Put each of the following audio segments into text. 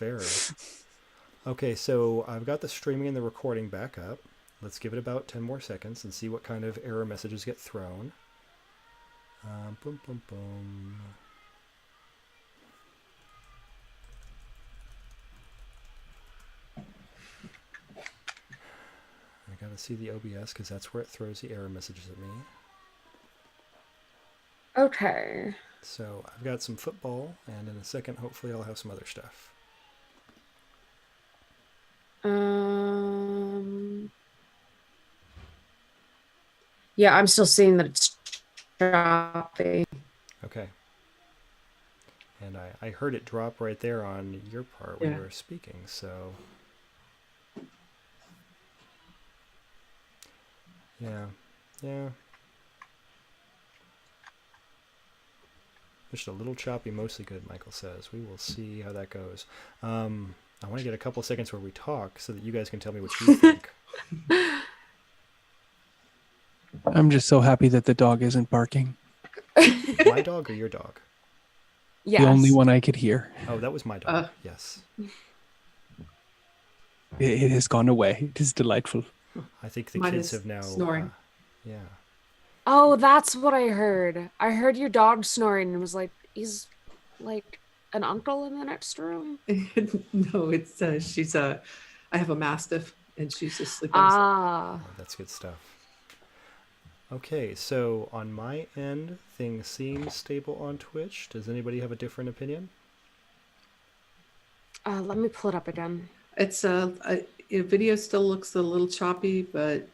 fair. Okay, so I've got the streaming and the recording back up. Let's give it about 10 more seconds and see what kind of error messages get thrown. Boom, boom, boom. I gotta see the OBS because that's where it throws the error messages at me. Okay. So I've got some football, and in a second, hopefully, I'll have some other stuff. Yeah, I'm still seeing that it's dropping. Okay. And I heard it drop right there on your part when you were speaking, so. Yeah. Just a little choppy, mostly good, Michael says. We will see how that goes. I want to get a couple seconds where we talk so that you guys can tell me what you think. I'm just so happy that the dog isn't barking. My dog or your dog? Yes. The only one I could hear. Oh, that was my dog. Yes. It has gone away. It is delightful. I think the kids have now snoring. Yeah. Oh, that's what I heard. I heard your dog snoring and was like, he's like an uncle in the next room. No, it's I have a mastiff and she's just sleeping. Ah, oh, that's good stuff. Okay, so on my end, things seem stable on Twitch. Does anybody have a different opinion? let me pull it up again. It's video still looks a little choppy, but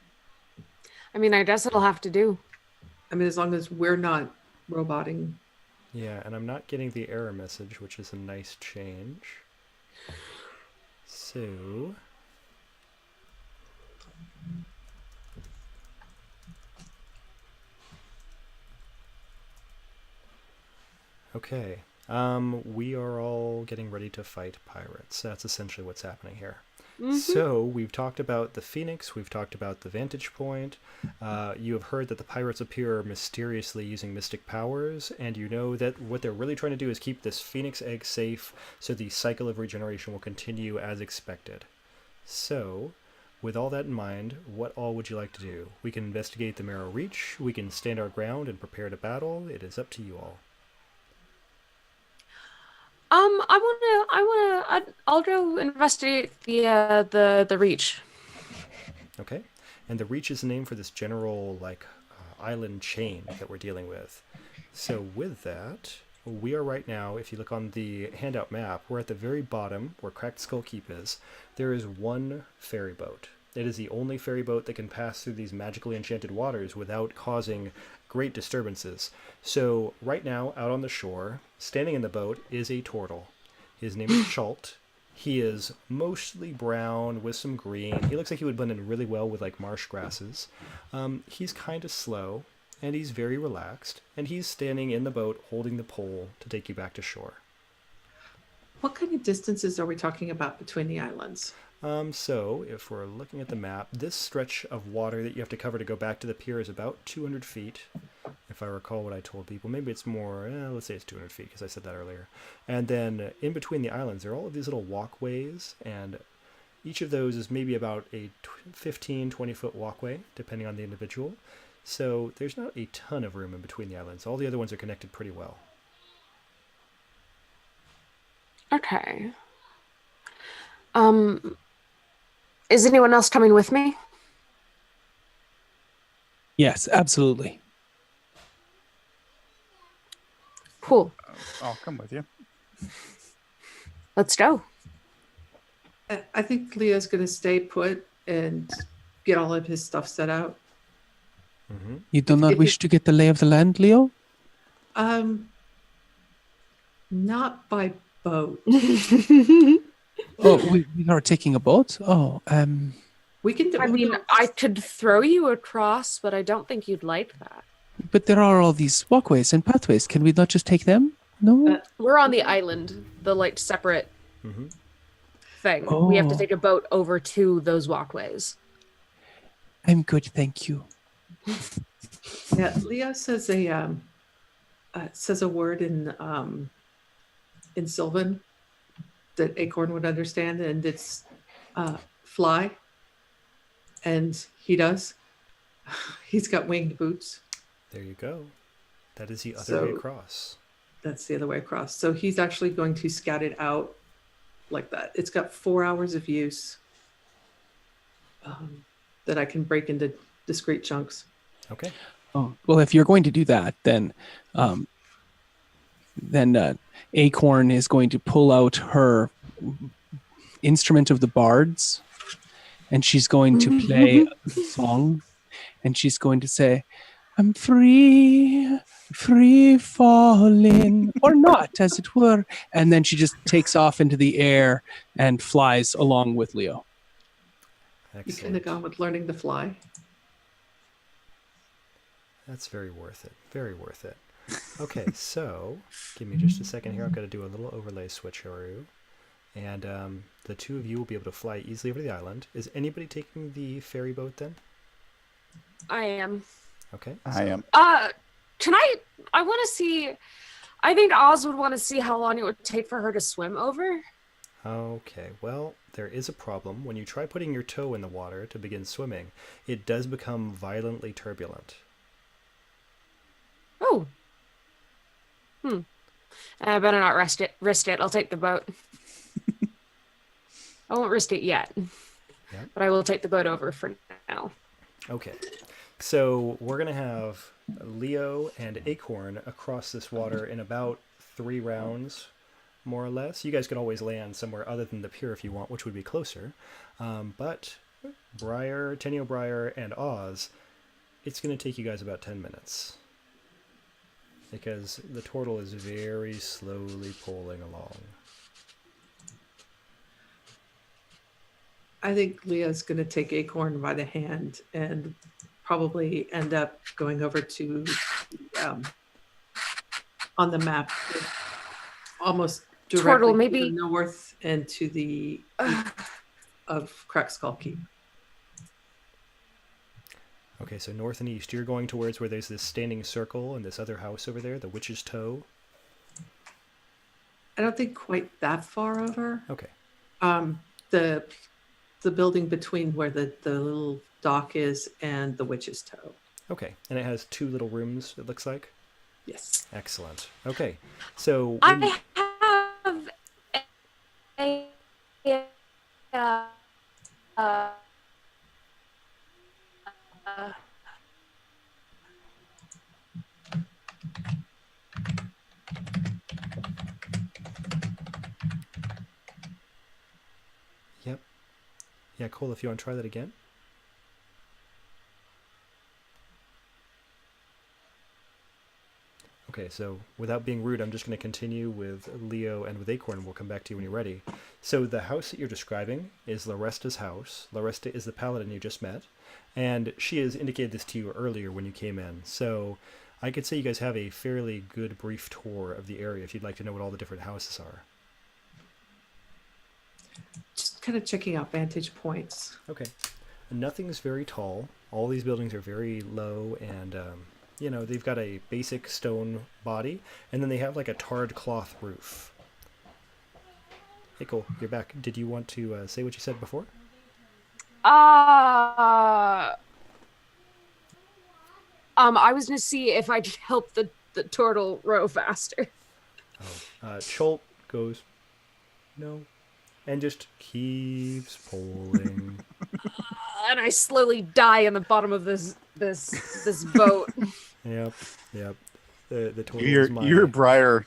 I mean, I guess it'll have to do. I mean, as long as we're not roboting. Yeah, and I'm not getting the error message, which is a nice change. So okay. We are all getting ready to fight pirates. That's essentially what's happening here. Mm-hmm. So we've talked about the Phoenix, we've talked about the vantage point. You have heard that the pirates appear mysteriously using mystic powers, and you know that what they're really trying to do is keep this Phoenix egg safe so the cycle of regeneration will continue as expected. So, with all that in mind, what all would you like to do? We can investigate the Marrow Reach, we can stand our ground and prepare to battle. It is up to you all. I'll go investigate the reach. Okay, and the Reach is the name for this general island chain that we're dealing with. So with that, we are right now, if you look on the handout map, we're at the very bottom where Cracked Skull Keep is. There is one ferry boat. It is the only ferry boat that can pass through these magically enchanted waters without causing great disturbances. So right now, out on the shore, standing in the boat, is a turtle. His name is Chult. He is mostly brown with some green. He looks like he would blend in really well with marsh grasses. He's kind of slow, and he's very relaxed, and he's standing in the boat holding the pole to take you back to shore. What kind of distances are we talking about between the islands? So if we're looking at the map, this stretch of water that you have to cover to go back to the pier is about 200 feet. If I recall what I told people, maybe it's more, let's say it's 200 feet because I said that earlier. And then in between the islands, there are all of these little walkways, and each of those is maybe about a 15, 20-foot walkway, depending on the individual. So there's not a ton of room in between the islands. All the other ones are connected pretty well. Okay. Is anyone else coming with me? Yes, absolutely. Cool. I'll come with you. Let's go. I think Leo's going to stay put and get all of his stuff set out. Mm-hmm. You do not wish to get the lay of the land, Leo? Not by boat. Oh, we are taking a boat? Oh, we can do. I mean, I could throw you across, but I don't think you'd like that. But there are all these walkways and pathways. Can we not just take them? No? We're on the island, the separate thing. Oh. We have to take a boat over to those walkways. I'm good, thank you. Yeah, Leo says a word in Sylvan that Acorn would understand, and it's fly, and he does. He's got winged boots, There you go. That is the other way so across. that's the other way across. So he's actually going to scout it out like that. It's got 4 hours of use that I can break into discrete chunks. Okay. Oh, well, if you're going to do that, then Acorn is going to pull out her instrument of the bards, and she's going to play a song, and she's going to say, "I'm free, free falling," or not, as it were. And then she just takes off into the air and flies along with Leo. You couldn't have Excellent. gone with learning to fly. That's very worth it. Very worth it. Okay, so give me just a second here. I've got to do a little overlay switcheroo. And the two of you will be able to fly easily over the island. Is anybody taking the ferry boat then? I am. Okay. I am. Can I want to see. I think Oz would want to see how long it would take for her to swim over. Okay, well, there is a problem. When you try putting your toe in the water to begin swimming, it does become violently turbulent. Oh. I better not risk it. I'll take the boat. I won't risk it yet. Yeah. But I will take the boat over for now. Okay, so we're going to have Leo and Acorn across this water in about 3 rounds, more or less. You guys can always land somewhere other than the pier if you want, which would be closer. But Briar, Tenio Briar, and Oz, it's going to take you guys about 10 minutes. Because the turtle is very slowly pulling along. I think Leah's going to take Acorn by the hand and probably end up going over to on the map, almost directly Turtle, to maybe- the north and to the east of Crack Skull Keep. Okay, so north and east. You're going towards where there's this standing circle and this other house over there, the Witch's Toe. I don't think quite that far over. Okay. The building between where the little dock is and the Witch's Toe. Okay, and it has 2 little rooms, it looks like. Yes. Excellent. Okay, so I have a Yep. Yeah, Cole, if you want to try that again. Okay, so without being rude, I'm just going to continue with Leo and with Acorn. We'll come back to you when you're ready. So the house that you're describing is Loresta's house. Loresta is the paladin you just met, and she has indicated this to you earlier when you came in. So I could say you guys have a fairly good brief tour of the area if you'd like to know what all the different houses are. Just kind of checking out vantage points. Okay. Nothing's very tall. All these buildings are very low and, you know, they've got a basic stone body, and then they have like a tarred cloth roof. Hey, Cole, you're back. Did you want to say what you said before? I was gonna see if I could help the turtle row faster. Cholt goes, no, and just keeps pulling. And I slowly die in the bottom of this boat. Yep. The total You're is mine. you're Briar,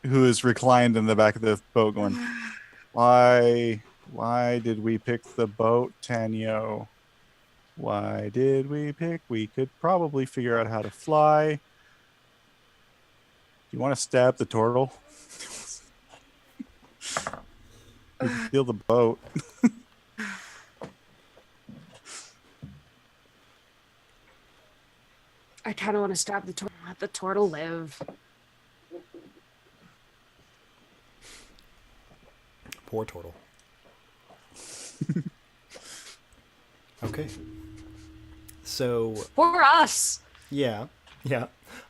who is reclined in the back of the boat, going, "Why did we pick the boat, Tanyo? Why did we pick? We could probably figure out how to fly. Do you want to stab the turtle? We can steal the boat." I kind of want to stab the turtle. Let the turtle live. Poor turtle. Okay. So For us. yeah.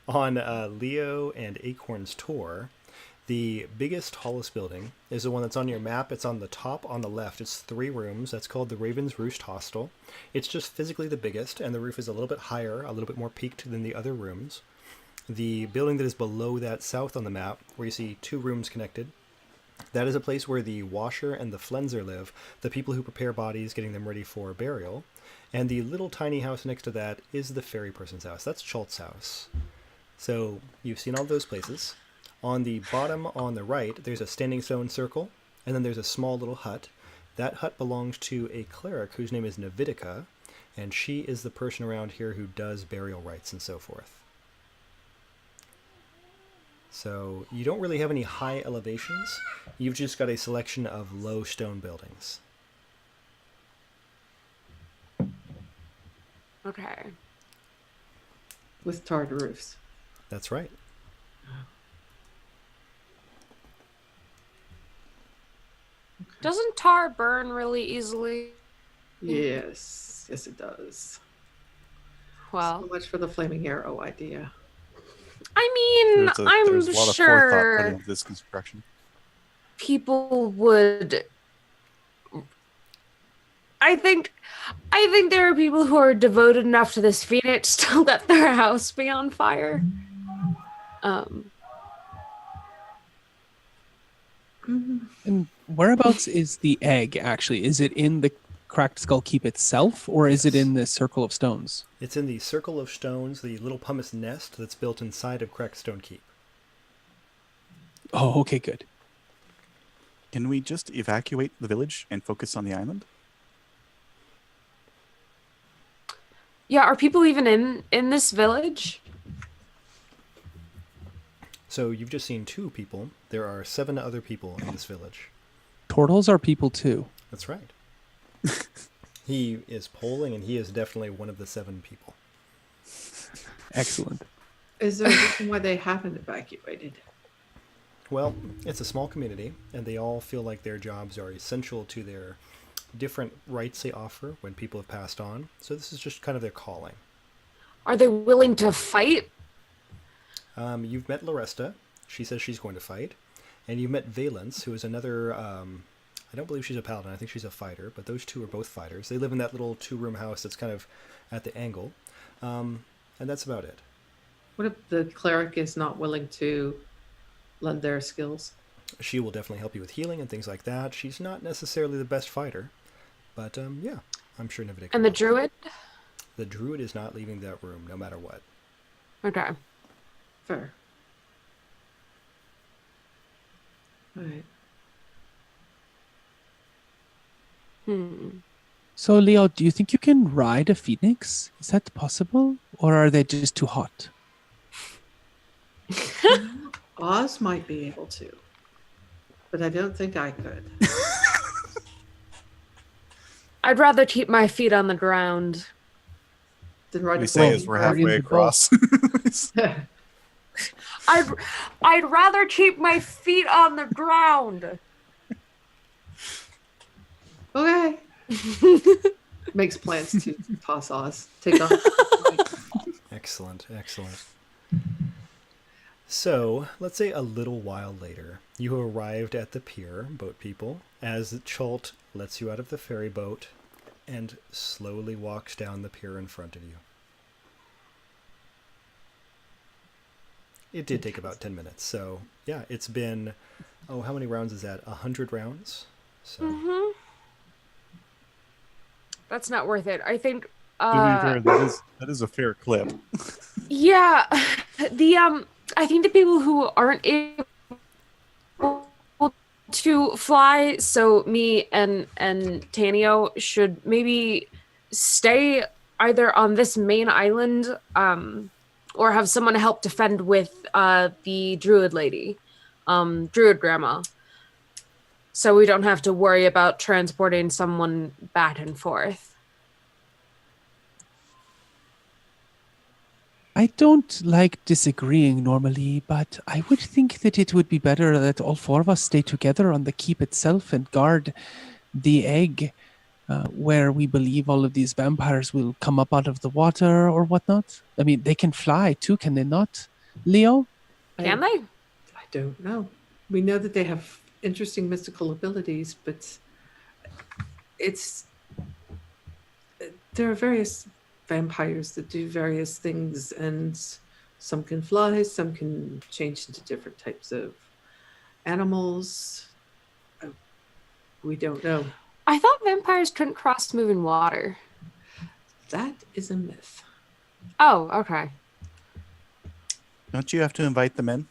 On Leo and Acorn's tour, The biggest, tallest building is the one that's on your map. It's on the top on the left. It's 3 rooms. That's called the Raven's Roost Hostel. It's just physically the biggest, and the roof is a little bit higher, a little bit more peaked than the other rooms. The building that is below that south on the map, where you see 2 rooms connected, that is a place where the washer and the flenser live, the people who prepare bodies, getting them ready for burial. And the little tiny house next to that is the fairy person's house. That's Schultz's house. So you've seen all those places. On the bottom on the right, there's a standing stone circle, and then there's a small little hut. That hut belongs to a cleric whose name is Navidica, and she is the person around here who does burial rites and so forth. So you don't really have any high elevations. You've just got a selection of low stone buildings. Okay. With tarred roofs. That's right. Doesn't tar burn really easily? Yes. Yes, it does. Well, So much for the flaming arrow idea. I mean, There's a I'm lot of forethought put sure into this construction. people would. I think there are people who are devoted enough to this phoenix to let their house be on fire. And whereabouts is the egg, actually? Is it in the Cracked Skull Keep itself, or is it Yes. in the Circle of Stones? It's in the Circle of Stones, the little pumice nest that's built inside of Crackstone Keep. Oh, okay, good. Can we just evacuate the village and focus on the island? Yeah, are people even in this village? So you've just seen 2 people. There are 7 other people in this village. Turtles are people too. That's right. He is polling, and he is definitely one of the 7 people. Excellent. Is there a reason why they haven't evacuated? Well, it's a small community, and they all feel like their jobs are essential to their different rights they offer when people have passed on. So this is just kind of their calling. Are they willing to fight? You've met Loresta. She says she's going to fight. And you've met Valence, who is another... I don't believe she's a paladin. I think she's a fighter. But those 2 are both fighters. They live in that little 2-room house that's kind of at the angle. And that's about it. What if the cleric is not willing to lend their skills? She will definitely help you with healing and things like that. She's not necessarily the best fighter. But, yeah, I'm sure Navidica And the will. druid? The druid is not leaving that room, no matter what. Okay. Fair. All right. So, Leo, do you think you can ride a phoenix? Is that possible? Or are they just too hot? Oz might be able to, but I don't think I could. I'd rather keep my feet on the ground. Then ride We a say boat. as we're Or in halfway the across. I'd rather keep my feet on the ground. Okay. Makes plans to toss Oz. Take on. Excellent, excellent. So, let's say a little while later, you have arrived at the pier, boat people, as Chult lets you out of the ferry boat and slowly walks down the pier in front of you. It did take about 10 minutes, so yeah, it's been, how many rounds is that? 100 rounds? So, That's not worth it. I think. To be fair, that is a fair clip. Yeah, I think the people who aren't able to fly, so me and Tanio should maybe stay either on this main island, or have someone help defend with the druid lady, druid grandma, so we don't have to worry about transporting someone back and forth. I don't like disagreeing normally, but I would think that it would be better that all 4 of us stay together on the keep itself and guard the egg, where we believe all of these vampires will come up out of the water or whatnot. I mean, they can fly too, can they not, Leo? Can they? I don't know. We know that they have interesting mystical abilities, but it's there are various vampires that do various things, and some can fly, some can change into different types of animals. Uh, We don't know. I thought vampires couldn't cross moving water. That is a myth. Oh, okay. Don't you have to invite them in?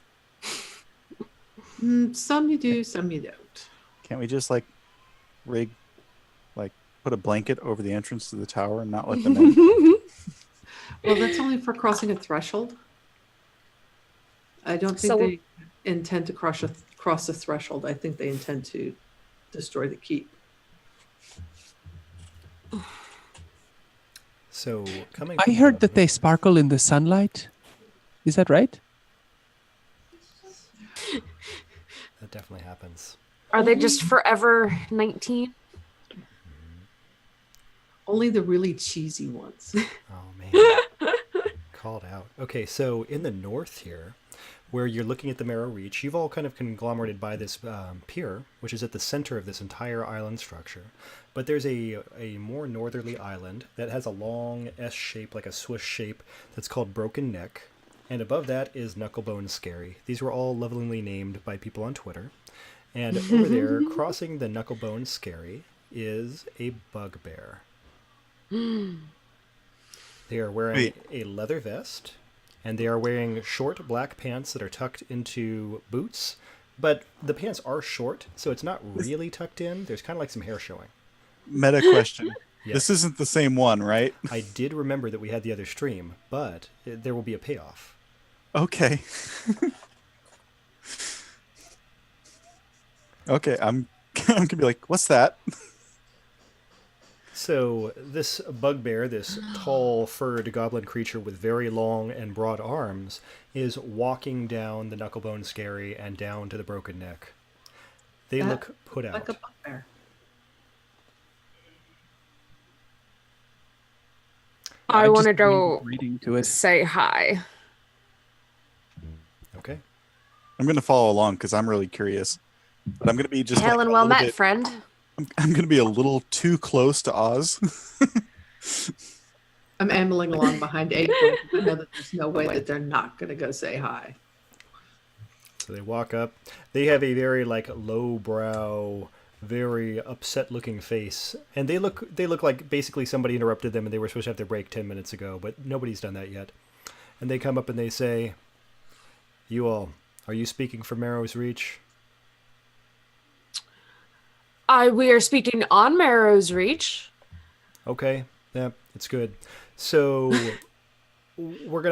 Some you do, some you don't. Can't we just like rig, like put a blanket over the entrance to the tower and not let them in? Well, that's only for crossing a threshold. I don't think So- they intend to cross a threshold. I think they intend to destroy the keep. So coming. I from heard the- that they sparkle in the sunlight. Is that right? That definitely happens. Are they just forever 19? Only the really cheesy ones. Oh man, called out. Okay, so in the north here, where you're looking at the Marrow Reach, you've all kind of conglomerated by this pier, which is at the center of this entire island structure. But there's a more northerly island that has a long S shape, like a Swiss shape, that's called Broken Neck. And above that is Knucklebone Scary. These were all lovingly named by people on Twitter. And over there, crossing the Knucklebone Scary, is a bugbear. They are wearing a leather vest, and they are wearing short black pants that are tucked into boots. But the pants are short, so it's not really tucked in. There's kind of like some hair showing. Meta question. Yes. This isn't the same one, right? I did remember that we had the other stream, but there will be a payoff. Okay. Okay, I'm gonna be like, what's that? So this bugbear, this tall furred goblin creature with very long and broad arms, is walking down the Knucklebone Scary and down to the Broken Neck. They That- look put out. Like a bugbear. I want to just go breathed reading to it. say hi. Okay. I'm gonna follow along because I'm really curious. But I'm gonna be just Helen, like, well met, friend. I'm gonna be a little too close to Oz. I'm ambling along behind Acorn. I know that there's no way that they're not going to go say hi. So they walk up. They have a very like lowbrow, very upset looking face. And they look like basically somebody interrupted them and they were supposed to have their break 10 minutes ago, but nobody's done that yet. And they come up and they say, "You all, are you speaking for Marrow's Reach?" We are speaking on Marrow's Reach. Okay, yeah, it's good. So we're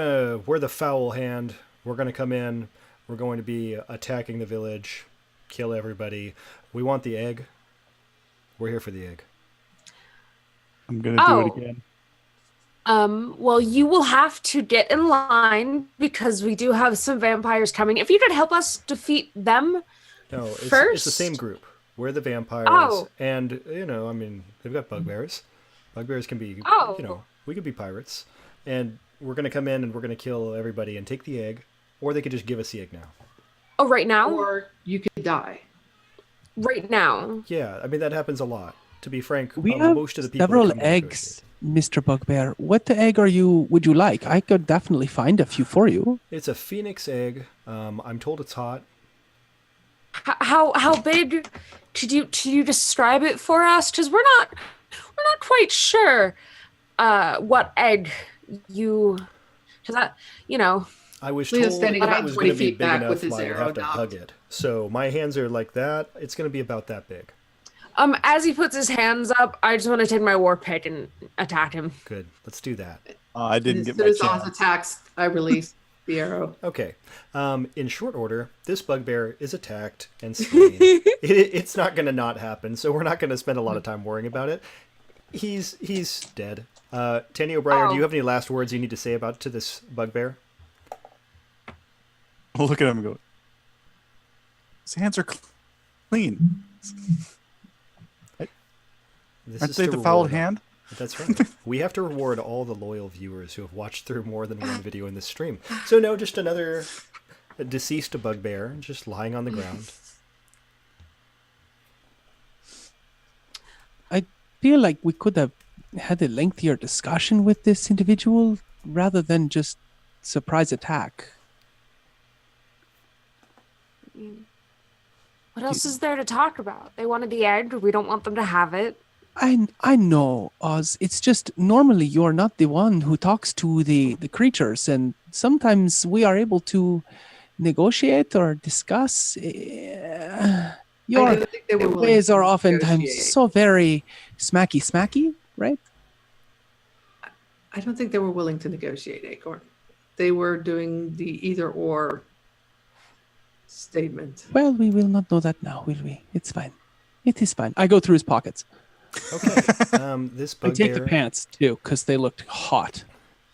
the foul hand. We're gonna come in. We're going to be attacking the village, kill everybody. We want the egg. We're here for the egg. I'm gonna do Oh. it again. Well, you will have to get in line because we do have some vampires coming. If you could help us defeat them. No, it's the First? same group. We're the vampires, Oh. and I mean, they've got bugbears. Bugbears can be, Oh. we could be pirates, and we're gonna come in and we're gonna kill everybody and take the egg, or they could just give us the egg now. Oh, right now? Or you could die. Right now. Yeah, I mean that happens a lot. To be frank, We have most of the people that several come to eggs, negotiate. Mr. Bugbear. What the egg would you like? I could definitely find a few for you. It's a phoenix egg. I'm told it's hot. How big? Could you describe it for us? Because we're not quite sure what egg you. Because I was Leo's told standing it about was 20 going to be feet big back enough with his I would arrow have to knocked. hug it. So my hands are like that. It's going to be about that big. as he puts his hands up, I just want to take my war pick and attack him. Good. Let's do that. I And didn't as get soon my as Oz chance. attacks, I release the arrow. Okay. In short order, this bugbear is attacked and slain. It's not going to not happen, so we're not going to spend a lot of time worrying about it. He's dead. Tanny O'Brien, do you Oh. have any last words you need to say to this bugbear? I'll look at him and go, his hands are clean. This Aren't is they to the fouled reward- hand? That's right. We have to reward all the loyal viewers who have watched through more than one video in this stream. So no, just another a deceased bugbear just lying on the ground. I feel like we could have had a lengthier discussion with this individual rather than just surprise attack. What else is there to talk about? They wanted the egg. We don't want them to have it. I know, Oz. It's just normally you're not the one who talks to the creatures, and sometimes we are able to negotiate or discuss. I Your don't think they were willing ways to are oftentimes negotiate. so very smacky, right? I don't think they were willing to negotiate, Acorn. They were doing the either or statement. Well, we will not know that now, will we? It's fine. It is fine. I go through his pockets. Okay. This I take the bugbear. pants too, because they looked hot.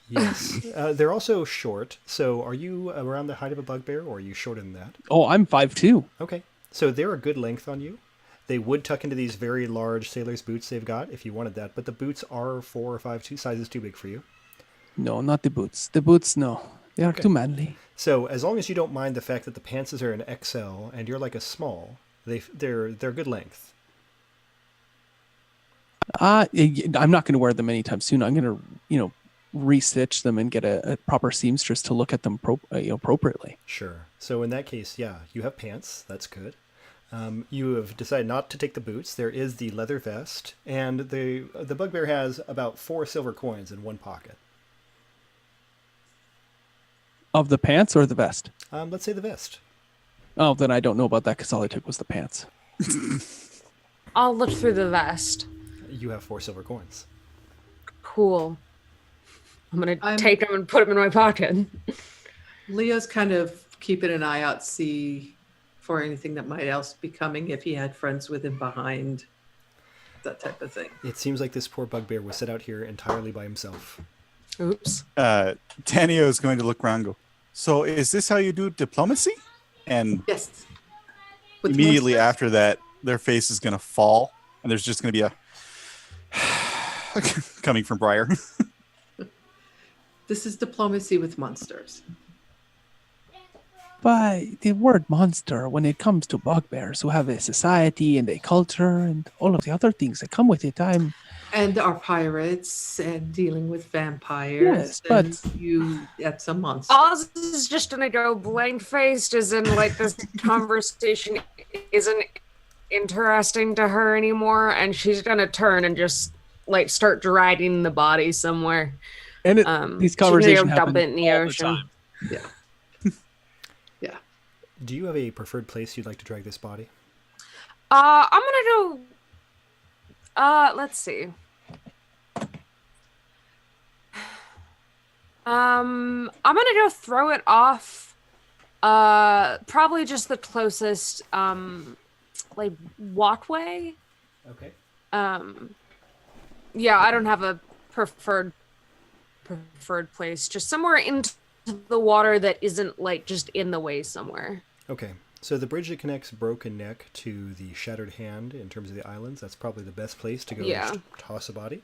Yes. They're also short. So are you around the height of a bugbear, or are you shorter than that? Oh, I'm 5'2". Okay. So they're a good length on you. They would tuck into these very large sailor's boots they've got if you wanted that, but the boots are 4 or 5, 2 sizes too big for you. No, not the boots. The boots, no. They are Okay. too manly. So as long as you don't mind the fact that the pants are an XL and you're like a small, they're good length. I'm not going to wear them anytime soon. I'm going to, restitch them and get a proper seamstress to look at them appropriately. Sure. So in that case, yeah, you have pants. That's good. You have decided not to take the boots. There is the leather vest, and the bugbear has about 4 silver coins in one pocket. Of the pants or the vest? Let's say the vest. Oh, then I don't know about that because all I took was the pants. I'll look through the vest. You have 4 silver coins. Cool. I'm gonna I'm- take them and put them in my pocket. Leo's kind of keeping an eye out, see for anything that might else be coming if he had friends with him behind, that type of thing. It seems like this poor bugbear was set out here entirely by himself. Oops. Tanio is going to look around and go, so is this how you do diplomacy? And Yes. With the immediately monster- after that, their face is going to fall, and there's just going to be a coming from Briar. This is diplomacy with monsters. But the word monster, when it comes to bugbears who have a society and a culture and all of the other things that come with it, And our pirates and dealing with vampires. Yes, but- That's a monster. Oz is just gonna go blank faced, as in like this conversation isn't interesting to her anymore, and she's gonna turn and just like start dragging the body somewhere. and These these conversations dump happen it in the all ocean. time. Yeah. Yeah. Do you have a preferred place you'd like to drag this body? I'm gonna go. Let's see. I'm gonna go throw it off. Probably just the closest like walkway. Okay. Yeah, I don't have a preferred place. Just somewhere into the water that isn't like just in the way somewhere. Okay. So the bridge that connects Broken Neck to the Shattered Hand in terms of the islands, that's probably the best place to go Yeah. toss a body.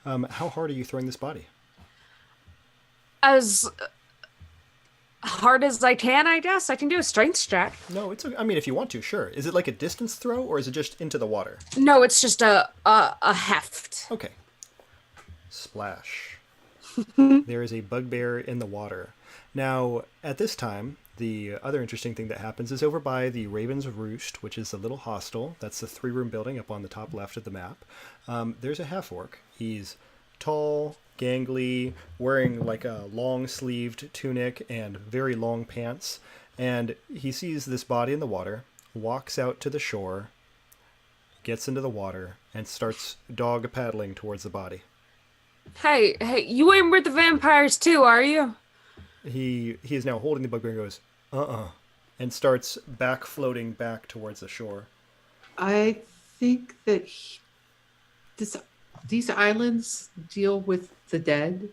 How hard are you throwing this body? As hard as I can, I guess. I can do a strength check. No, it's okay. I mean, if you want to, sure. Is it like a distance throw, or is it just into the water? No, it's just a heft. Okay. Splash. There is a bugbear in the water. Now, at this time, the other interesting thing that happens is over by the Raven's Roost, which is a little hostel. That's the 3-room building up on the top left of the map. There's a half-orc. He's tall, gangly, wearing like a long-sleeved tunic and very long pants. And he sees this body in the water, walks out to the shore, gets into the water, and starts dog paddling towards the body. Hey, you ain't with the vampires too, are you? He is now holding the bugbear and goes, and starts back floating back towards the shore. I think that these islands deal with the dead,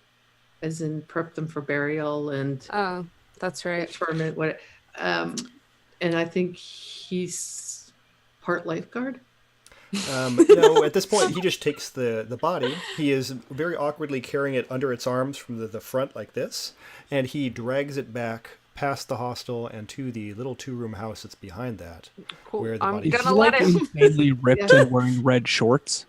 as in prep them for burial and Oh, that's right. interment. And I think he's part lifeguard. No, at this point, he just takes the body. He is very awkwardly carrying it under its arms from the front like this, and he drags it back past the hostel and to the little 2-room house that's behind that. Cool. Where the I'm body Is is. gonna he let like him. insanely ripped Yeah. and wearing red shorts?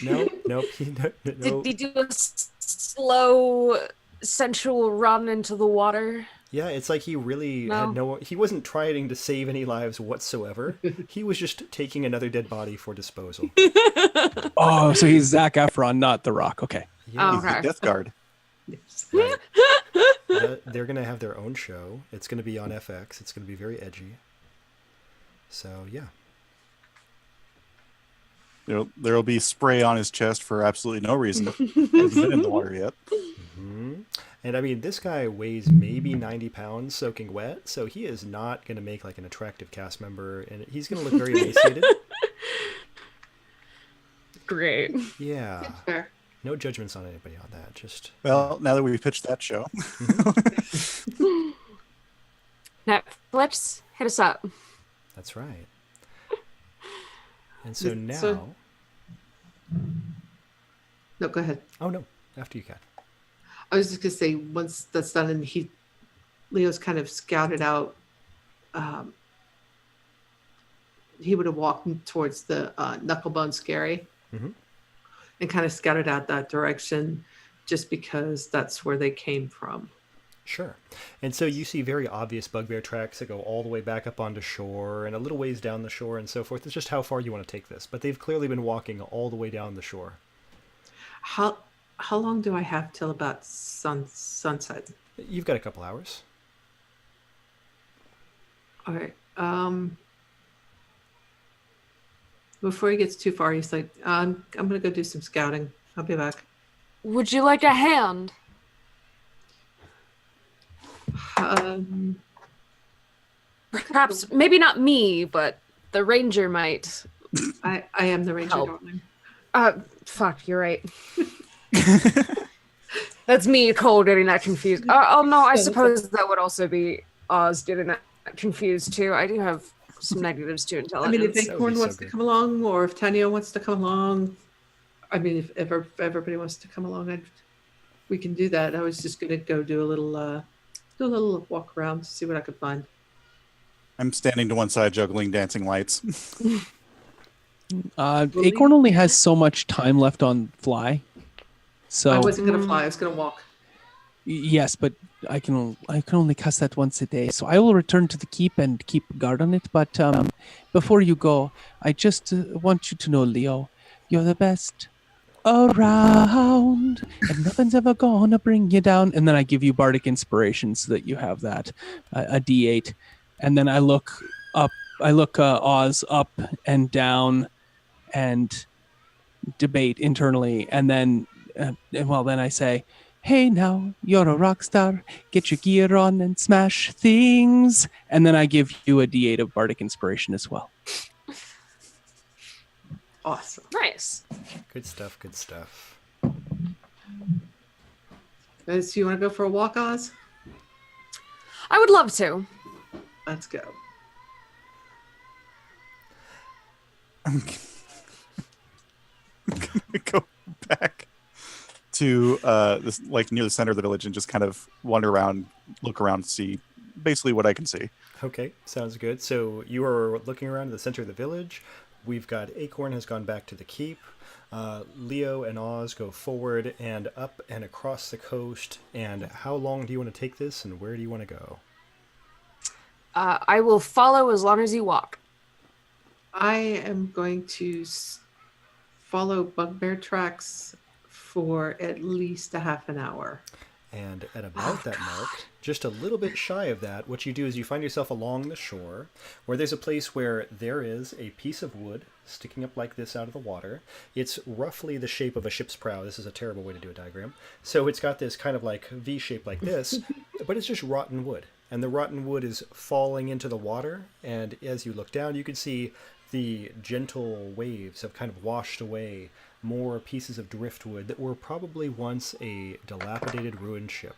Nope. No. Did he do a slow, sensual run into the water? Yeah, it's like he really No. had no. He wasn't trying to save any lives whatsoever. He was just taking another dead body for disposal. Oh, so he's Zac Efron, not The Rock. Okay. Yeah, Oh, He's the okay. Death Guard. Yes. right. They're gonna have their own show. It's gonna be on FX. It's gonna be very edgy. So yeah. There'll be spray on his chest for absolutely no reason. Hasn't been in the water yet. And I mean, this guy weighs maybe 90 pounds soaking wet, so he is not going to make like an attractive cast member, and he's going to look very emaciated. Great. Yeah. Fair. No judgments on anybody on that. Just Well, now that we've pitched that show, Netflix, hit us up. that's right. And so now, So- No, go ahead. oh no, after you, Kat. I was just gonna say once that's done and Leo's kind of scouted out. He would have walked towards the Knucklebone Scary Mhm. and kind of scouted out that direction, just because that's where they came from. Sure. And so you see very obvious bugbear tracks that go all the way back up onto shore and a little ways down the shore and so forth. It's just how far you want to take this. But they've clearly been walking all the way down the shore. How long do I have till about sunset? You've got a couple hours. All right. Before he gets too far, he's like, I'm gonna go do some scouting. I'll be back. Would you like a hand? Perhaps, maybe not me, but the ranger might. I am the ranger, Help. darling. Fuck, you're right. That's me, Cole, getting that confused. Oh no, I suppose that would also be Oz getting that confused too. I do have some negatives to I intelligence. mean, if That would Acorn be so wants to good. come along, or if Tanya wants to come along, I mean, if everybody wants to come along, we can do that. I was just gonna go do a little walk around to see what I could find. I'm standing to one side juggling dancing lights. Acorn only has so much time left on fly. So I wasn't gonna fly. I was gonna walk. yes, but I can only cast that once a day. So I will return to the keep and keep guard on it. But before you go, I just want you to know, Leo, you're the best around, and nothing's ever gonna bring you down. And then I give you bardic inspiration so that you have that a D8, and then I look up. I look Oz up and down, and debate internally, and then then I say, hey, now you're a rock star, get your gear on and smash things. And then I give you a D8 of bardic inspiration as well. Awesome. Nice. Good stuff, good stuff. So you want to go for a walk, Oz? I would love to. Let's go. Go back to this, like near the center of the village, and just kind of wander around, look around, see basically what I can see. Okay, sounds good. So you are looking around in the center of the village. We've got Acorn has gone back to the keep. Leo and Oz go forward and up and across the coast. And how long do you want to take this, and where do you want to go? I will follow as long as you walk. I am going to follow bugbear tracks for at least a half an hour. And at about that mark, just a little bit shy of that, what you do is you find yourself along the shore where there's a place where there is a piece of wood sticking up like this out of the water. It's roughly the shape of a ship's prow. This is a terrible way to do a diagram. So it's got this kind of like V shape like this, but it's just rotten wood. And the rotten wood is falling into the water. And as you look down, you can see the gentle waves have kind of washed away more pieces of driftwood that were probably once a dilapidated ruined ship.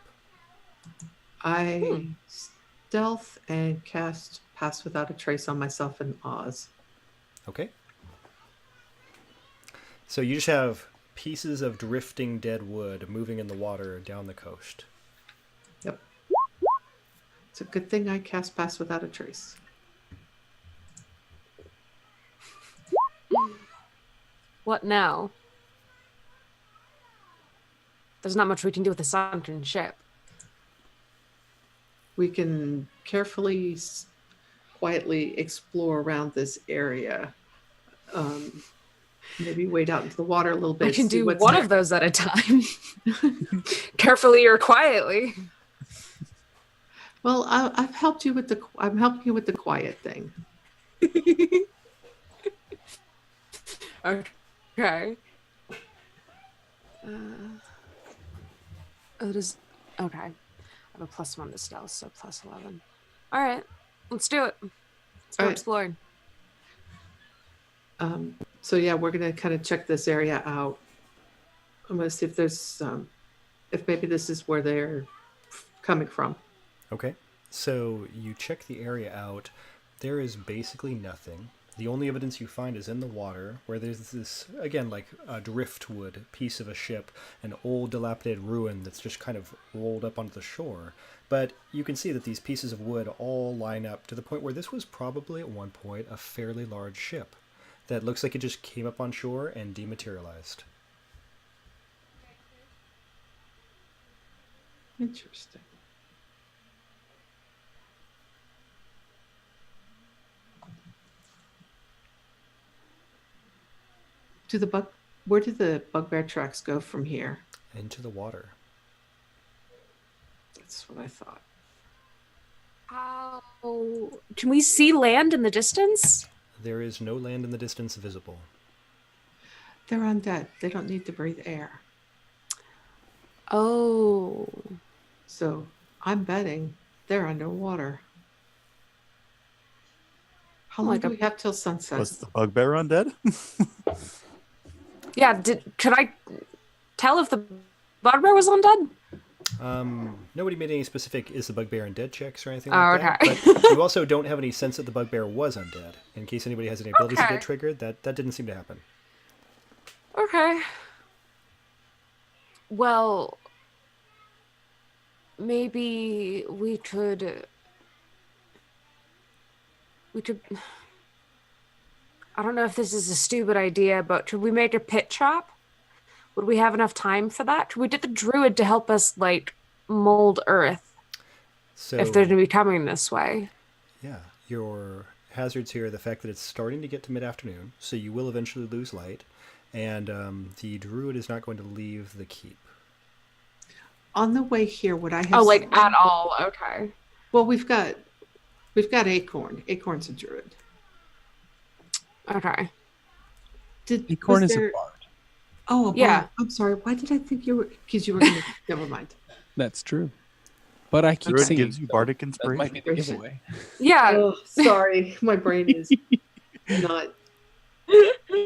I stealth and cast Pass Without a Trace on myself and Oz. Okay. So you just have pieces of drifting dead wood moving in the water down the coast. Yep. It's a good thing I cast Pass Without a Trace. What now? There's not much we can do with the sunken ship. We can carefully, quietly explore around this area. Maybe wade out into the water a little bit. I can see do what's one there. of those at a time. Carefully or quietly. Well, I've helped you with the. I'm helping you with the quiet thing. Okay. It is okay. I have a +1 to stealth, so +11. All right, let's do it. Let's go All right. exploring. So yeah, we're gonna kind of check this area out. I'm gonna see if there's, if maybe this is where they're coming from. Okay, so you check the area out. There is basically nothing. The only evidence you find is in the water, where there's this, again, like a driftwood piece of a ship, an old dilapidated ruin that's just kind of rolled up onto the shore. But you can see that these pieces of wood all line up to the point where this was probably at one point a fairly large ship that looks like it just came up on shore and dematerialized. Interesting. Where do the bugbear tracks go from here? Into the water. That's what I thought. How can we see land in the distance? There is no land in the distance visible. They're undead. They don't need to breathe air. Oh, So I'm betting they're underwater. How long Like do a- we have till sunset? Was the bugbear undead? yeah. Could I tell if the bugbear was undead? Nobody made any specific is the bugbear undead checks or anything Oh, like that. okay. But you also don't have any sense that the bugbear was undead. In case anybody has any abilities to Okay. get triggered, that didn't seem to happen. Okay. Well, maybe we could. I don't know if this is a stupid idea, but could we make a pit trap? Would we have enough time for that? Could we get the druid to help us, like, mold Earth So if they're going to be coming this way? yeah, your hazards here are the fact that it's starting to get to mid-afternoon, so you will eventually lose light, and the druid is not going to leave the keep. On the way here, would I have? Oh, like, at all. Okay. Well, we've got Acorn. Acorn's a druid. Okay. Acorn was is there- a bard. Oh, Yeah. bard. I'm sorry. Why did I think you were? Because you were going to. Never mind. That's true. But I keep Druid singing. gives you bardic That might inspiration. be the giveaway. Yeah. Oh, sorry. My brain is not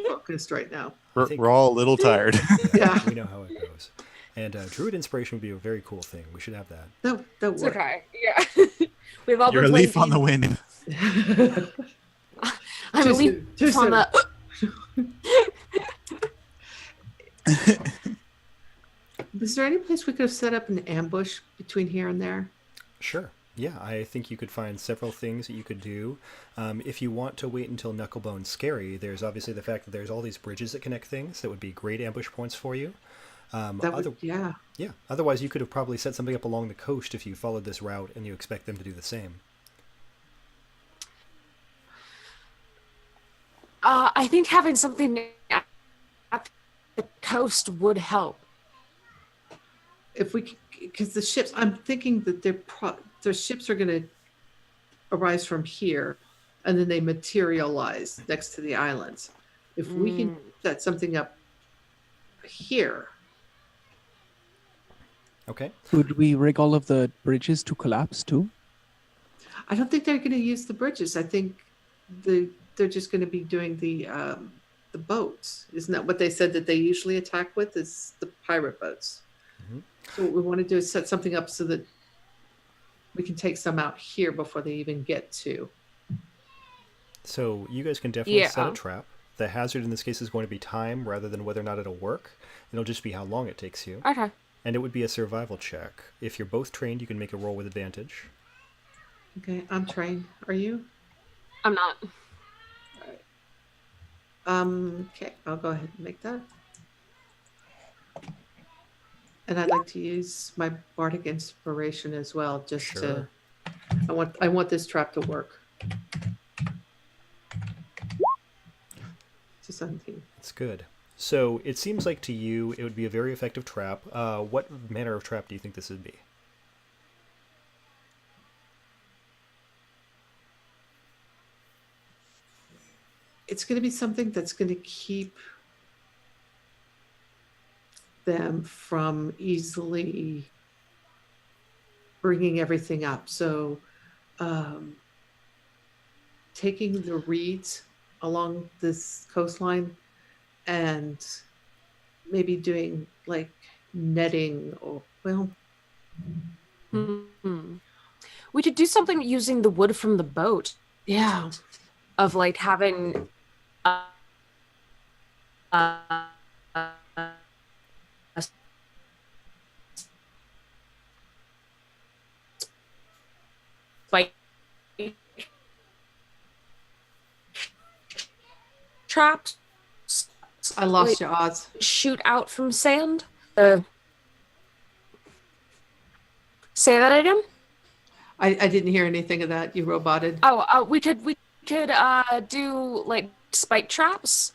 focused right now. We're all a little tired. Yeah, We know how it goes. And druid inspiration would be a very cool thing. We should have that. that It's worked. okay. Yeah. We've all You're a been leaf playing on the wind. I'm Too a leaf soon, too on soon. the. Is there any place we could have set up an ambush between here and there? Sure. Yeah, I think you could find several things that you could do. If you want to wait until Knucklebone's scary, there's obviously the fact that there's all these bridges that connect things that would be great ambush points for you. That would, yeah. Yeah, otherwise you could have probably set something up along the coast if you followed this route and you expect them to do the same. I think having something at the coast would help. If we, because the ships, I'm thinking that their ships are going to arise from here, and then they materialize next to the islands. If we can set something up here, Okay. Could we rig all of the bridges to collapse too? I don't think they're going to use the bridges. I think they're just going to be doing the boats. Isn't that what they said that they usually attack with? Is the pirate boats? Mhm. So what we want to do is set something up so that we can take some out here before they even get to. So you guys can definitely set Yeah. a trap. The hazard in this case is going to be time rather than whether or not it'll work. It'll just be how long it takes you. Okay. And it would be a survival check. If you're both trained, you can make a roll with advantage. Okay, I'm trained. Are you? I'm not. All right. Okay, I'll go ahead and make that. And I'd like to use my bardic inspiration as well, just to. Sure. I want this trap to work. To 17. It's good. So it seems like to you it would be a very effective trap. What manner of trap do you think this would be? It's going to be something that's going to keep them from easily bringing everything up. So, um, taking the reeds along this coastline and maybe doing like netting or, well, Hmm. We could do something using the wood from the boat yeah, of like having a spike traps I lost like your odds. shoot out from sand. Say that again. I didn't hear anything of that. You roboted. We could do like spike traps,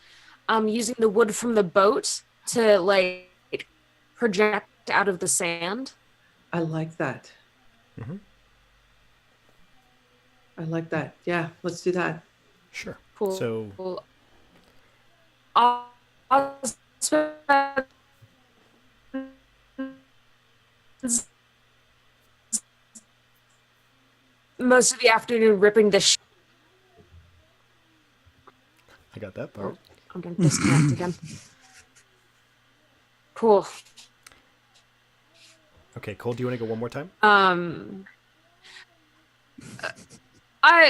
using the wood from the boat to like project out of the sand. I like that. Mm-hmm. I like that. Yeah, let's do that. Sure. Cool. So I'll spend most of the afternoon ripping the. I got that part. I'm gonna disconnect again. Cool. Okay, Cole, do you want to go one more time?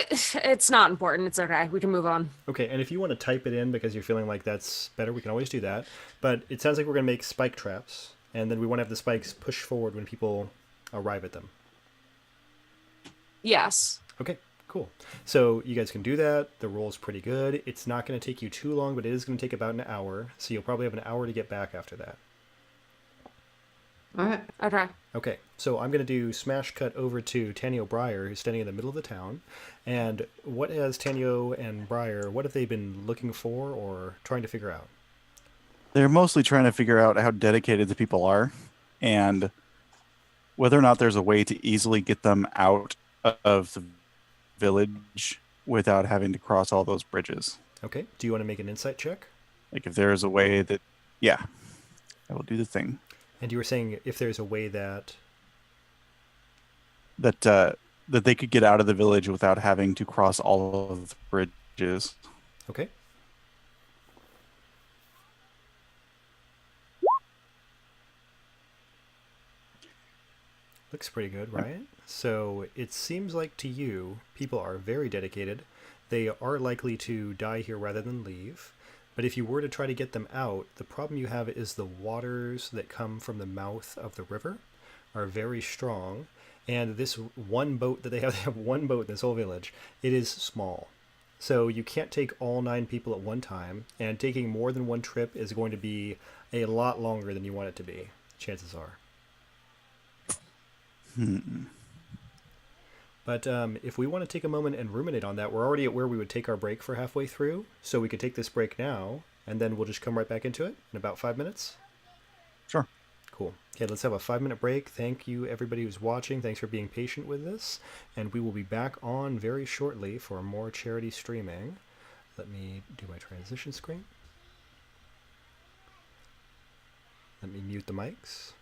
It's not important. It's okay. We can move on. Okay, and if you want to type it in because you're feeling like that's better, we can always do that. But it sounds like we're going to make spike traps, and then we want to have the spikes push forward when people arrive at them. Yes. Okay, cool. So you guys can do that. The roll's pretty good. It's not going to take you too long, but it is going to take about an hour. So you'll probably have an hour to get back after that. All right. Okay. Okay, so I'm going to do smash cut over to Tanio Breyer, who's standing in the middle of the town. And what has Tanio and Breyer, what have they been looking for or trying to figure out? They're mostly trying to figure out how dedicated the people are and whether or not there's a way to easily get them out of the village without having to cross all those bridges. Okay, do you want to make an insight check? Like if there is a way that, yeah, I will do the thing. And you were saying if there's a way that... That they could get out of the village without having to cross all of the bridges. Okay. Looks pretty good, right? So it seems like to you, people are very dedicated. They are likely to die here rather than leave. But if you were to try to get them out, the problem you have is the waters that come from the mouth of the river are very strong. And this one boat that they have one boat in this whole village, it is small. So you can't take all 9 people at one time, and taking more than one trip is going to be a lot longer than you want it to be, chances are. But if we want to take a moment and ruminate on that, we're already at where we would take our break for halfway through. So we could take this break now, and then we'll just come right back into it in about 5 minutes. Sure. Cool. Okay, let's have a 5-minute break. Thank you, everybody who's watching. Thanks for being patient with this. And we will be back on very shortly for more charity streaming. Let me do my transition screen. Let me mute the mics.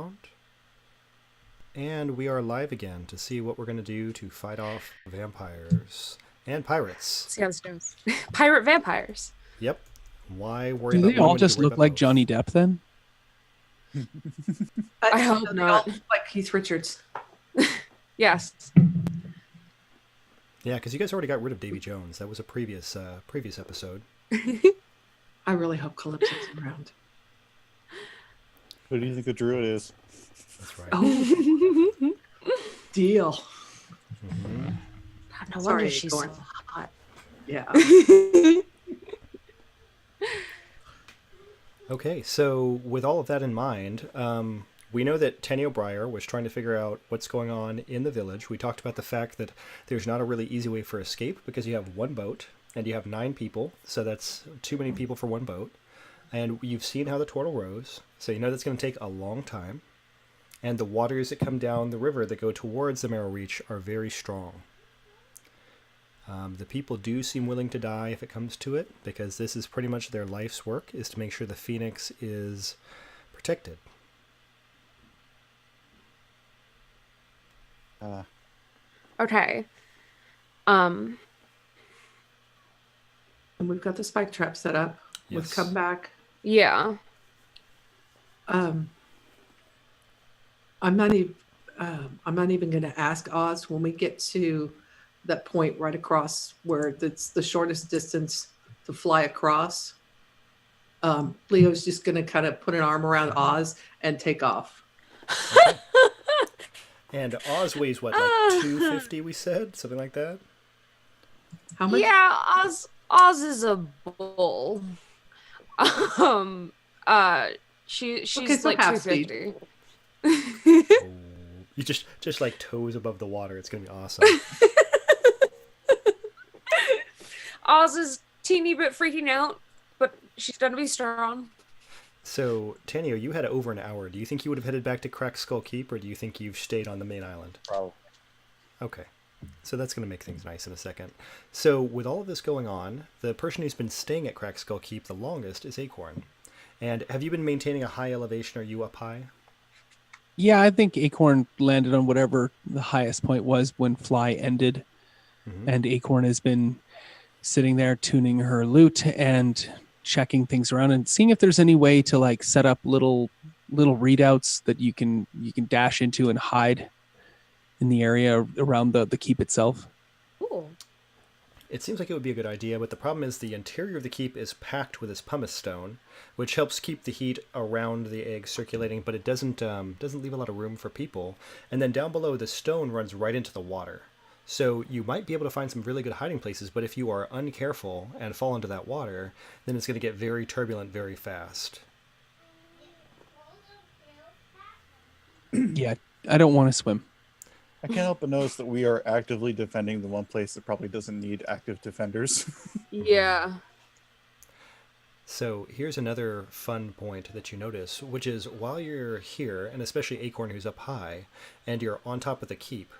font. And we are live again to see what we're going to do to fight off vampires and pirates. See how this goes. Pirate vampires. Yep. Why worry Do about they one all when you just can worry look about like both? Johnny Depp then? I hope they not. all look like Keith Richards. Yes. Yeah, because you guys already got rid of Davy Jones. That was a previous episode. I really hope Calypso's around. Who do you think the druid is? That's right. Oh, deal. Mhm. God, no Sorry, wonder she's so Acorn. hot. Yeah. Okay, so with all of that in mind, we know that Tenny O'Brien was trying to figure out what's going on in the village. We talked about the fact that there's not a really easy way for escape because you have one boat and you have 9 people, so that's too many people for one boat. And you've seen how the turtle rose, so you know that's going to take a long time. And the waters that come down the river that go towards the Marrow Reach are very strong. The people do seem willing to die if it comes to it, because this is pretty much their life's work, is to make sure the Phoenix is protected. Okay. And we've got the spike trap set up. Yes. We've come back. Yeah. I'm not even. I'm not even going to ask Oz when we get to that point right across where it's the shortest distance to fly across. Leo's just going to kind of put an arm around Oz and take off. And Oz weighs what, like 250? We said something like that. How much? Yeah, Oz is a bull. She's Okay, so like half speed. 250. Oh, you just like toes above the water. It's gonna be awesome. Oz is teeny bit freaking out, but she's gonna be strong. So, Tanio, you had over an hour. Do you think you would have headed back to Crack Skull Keep, or do you think you've stayed on the main island? Probably. Okay. So that's going to make things nice in a second. So with all of this going on, the person who's been staying at Crack Skull Keep the longest is Acorn. And have you been maintaining a high elevation? Are you up high? Yeah, I think Acorn landed on whatever the highest point was when Fly ended. Mm-hmm. And Acorn has been sitting there tuning her lute and checking things around and seeing if there's any way to like set up little readouts that you can dash into and hide in the area around the keep itself. Ooh. It seems like it would be a good idea, but the problem is the interior of the keep is packed with this pumice stone, which helps keep the heat around the egg circulating, but it doesn't leave a lot of room for people. And then down below, the stone runs right into the water. So you might be able to find some really good hiding places, but if you are uncareful and fall into that water, then it's going to get very turbulent very fast. Yeah, I don't want to swim. I can't help but notice that we are actively defending the one place that probably doesn't need active defenders. Yeah. So here's another fun point that you notice, which is while you're here, and especially Acorn who's up high, and you're on top of the keep,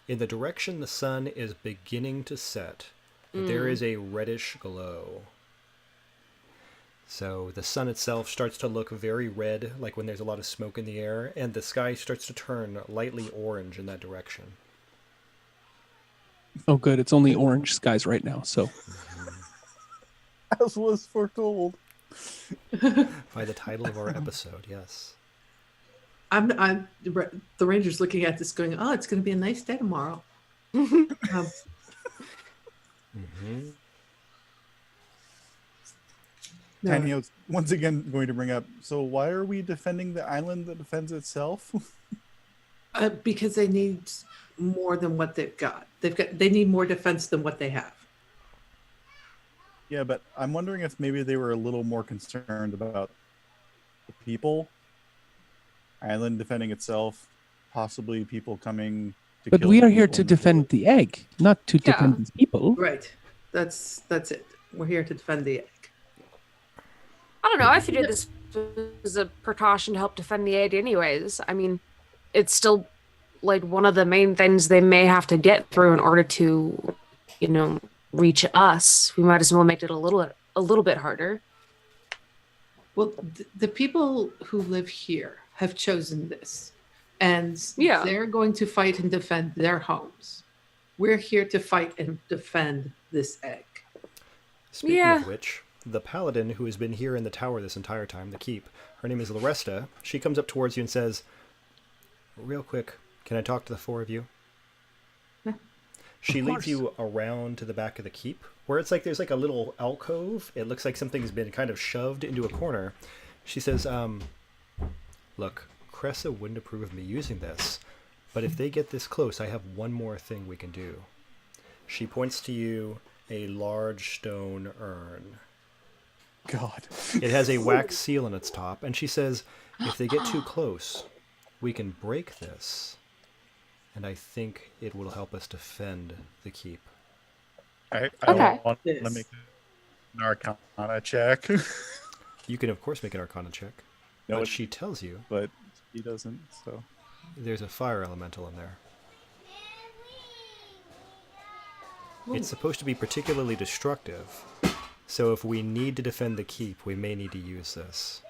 in the direction the sun is beginning to set, there is a reddish glow. So the sun itself starts to look very red, like when there's a lot of smoke in the air, and the sky starts to turn lightly orange in that direction. Oh, good. It's only orange skies right now. So As was foretold. By the title of our episode, yes. I'm the Rangers looking at this going, oh, it's going to be a nice day tomorrow. Mm-hmm. No. Tanio's once again going to bring up, so why are we defending the island that defends itself? Because they need more than what they've got. They need more defense than what they have. Yeah, but I'm wondering if maybe they were a little more concerned about the people, island defending itself, possibly people coming to but kill we are people here to in the defend the egg, not to Yeah. defend these people. Right. That's it. We're here to defend the egg. I don't know. I figured this was a precaution to help defend the egg anyways. I mean, it's still like one of the main things they may have to get through in order to, reach us. We might as well make it a little bit harder. Well, the people who live here have chosen this, and Yeah. they're going to fight and defend their homes. We're here to fight and defend this egg. Speaking Yeah. of which, the paladin who has been here in the tower this entire time, the keep, her name is Laresta. She comes up towards you and says, "Real quick, can I talk to the four of you?" Yeah. She Of leads course. you around to the back of the keep, where it's like there's like a little alcove. It looks like something's been kind of shoved into a corner. She says, "Look, Cressa wouldn't approve of me using this, but if they get this close, I have one more thing we can do." She points to you a large stone urn. God. It has a wax seal on its top, and she says, if they get too close, we can break this, and I think it will help us defend the keep. I Okay. want to Yes. make an Arcana check. You can, of course, make an Arcana check, No, but she tells you but he doesn't, so. there's a fire elemental in there. It's supposed to be particularly destructive, so if we need to defend the keep, we may need to use this.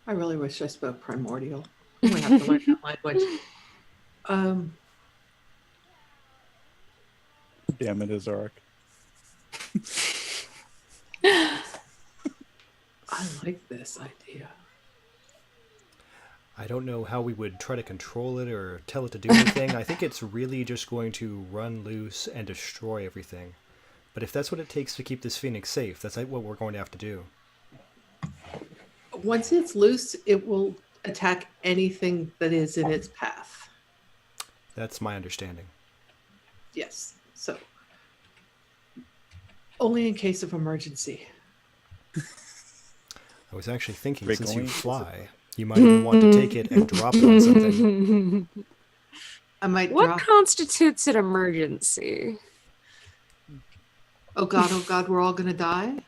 I really wish I spoke primordial. I'm gonna have to learn that language. Damn it, Azark. I like this idea. I don't know how we would try to control it or tell it to do anything. I think it's really just going to run loose and destroy everything. But if that's what it takes to keep this phoenix safe, that's what we're going to have to do. Once it's loose, it will attack anything that is in its path. That's my understanding. Yes. So only in case of emergency. I was actually thinking, Break since you only? fly, you might even want to take it and drop it on something. I might What drop. constitutes an emergency? Oh God, we're all gonna die.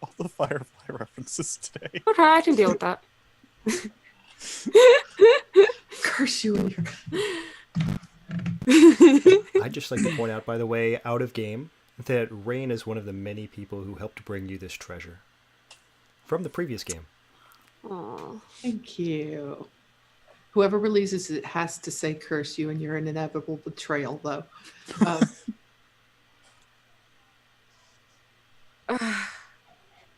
All the Firefly references today. Okay, I can deal with that. Curse you and your. I'd just like to point out, by the way, out of game, that Rain is one of the many people who helped bring you this treasure. From the previous game. Aw. Thank you. Whoever releases it has to say curse you and your inevitable betrayal, though.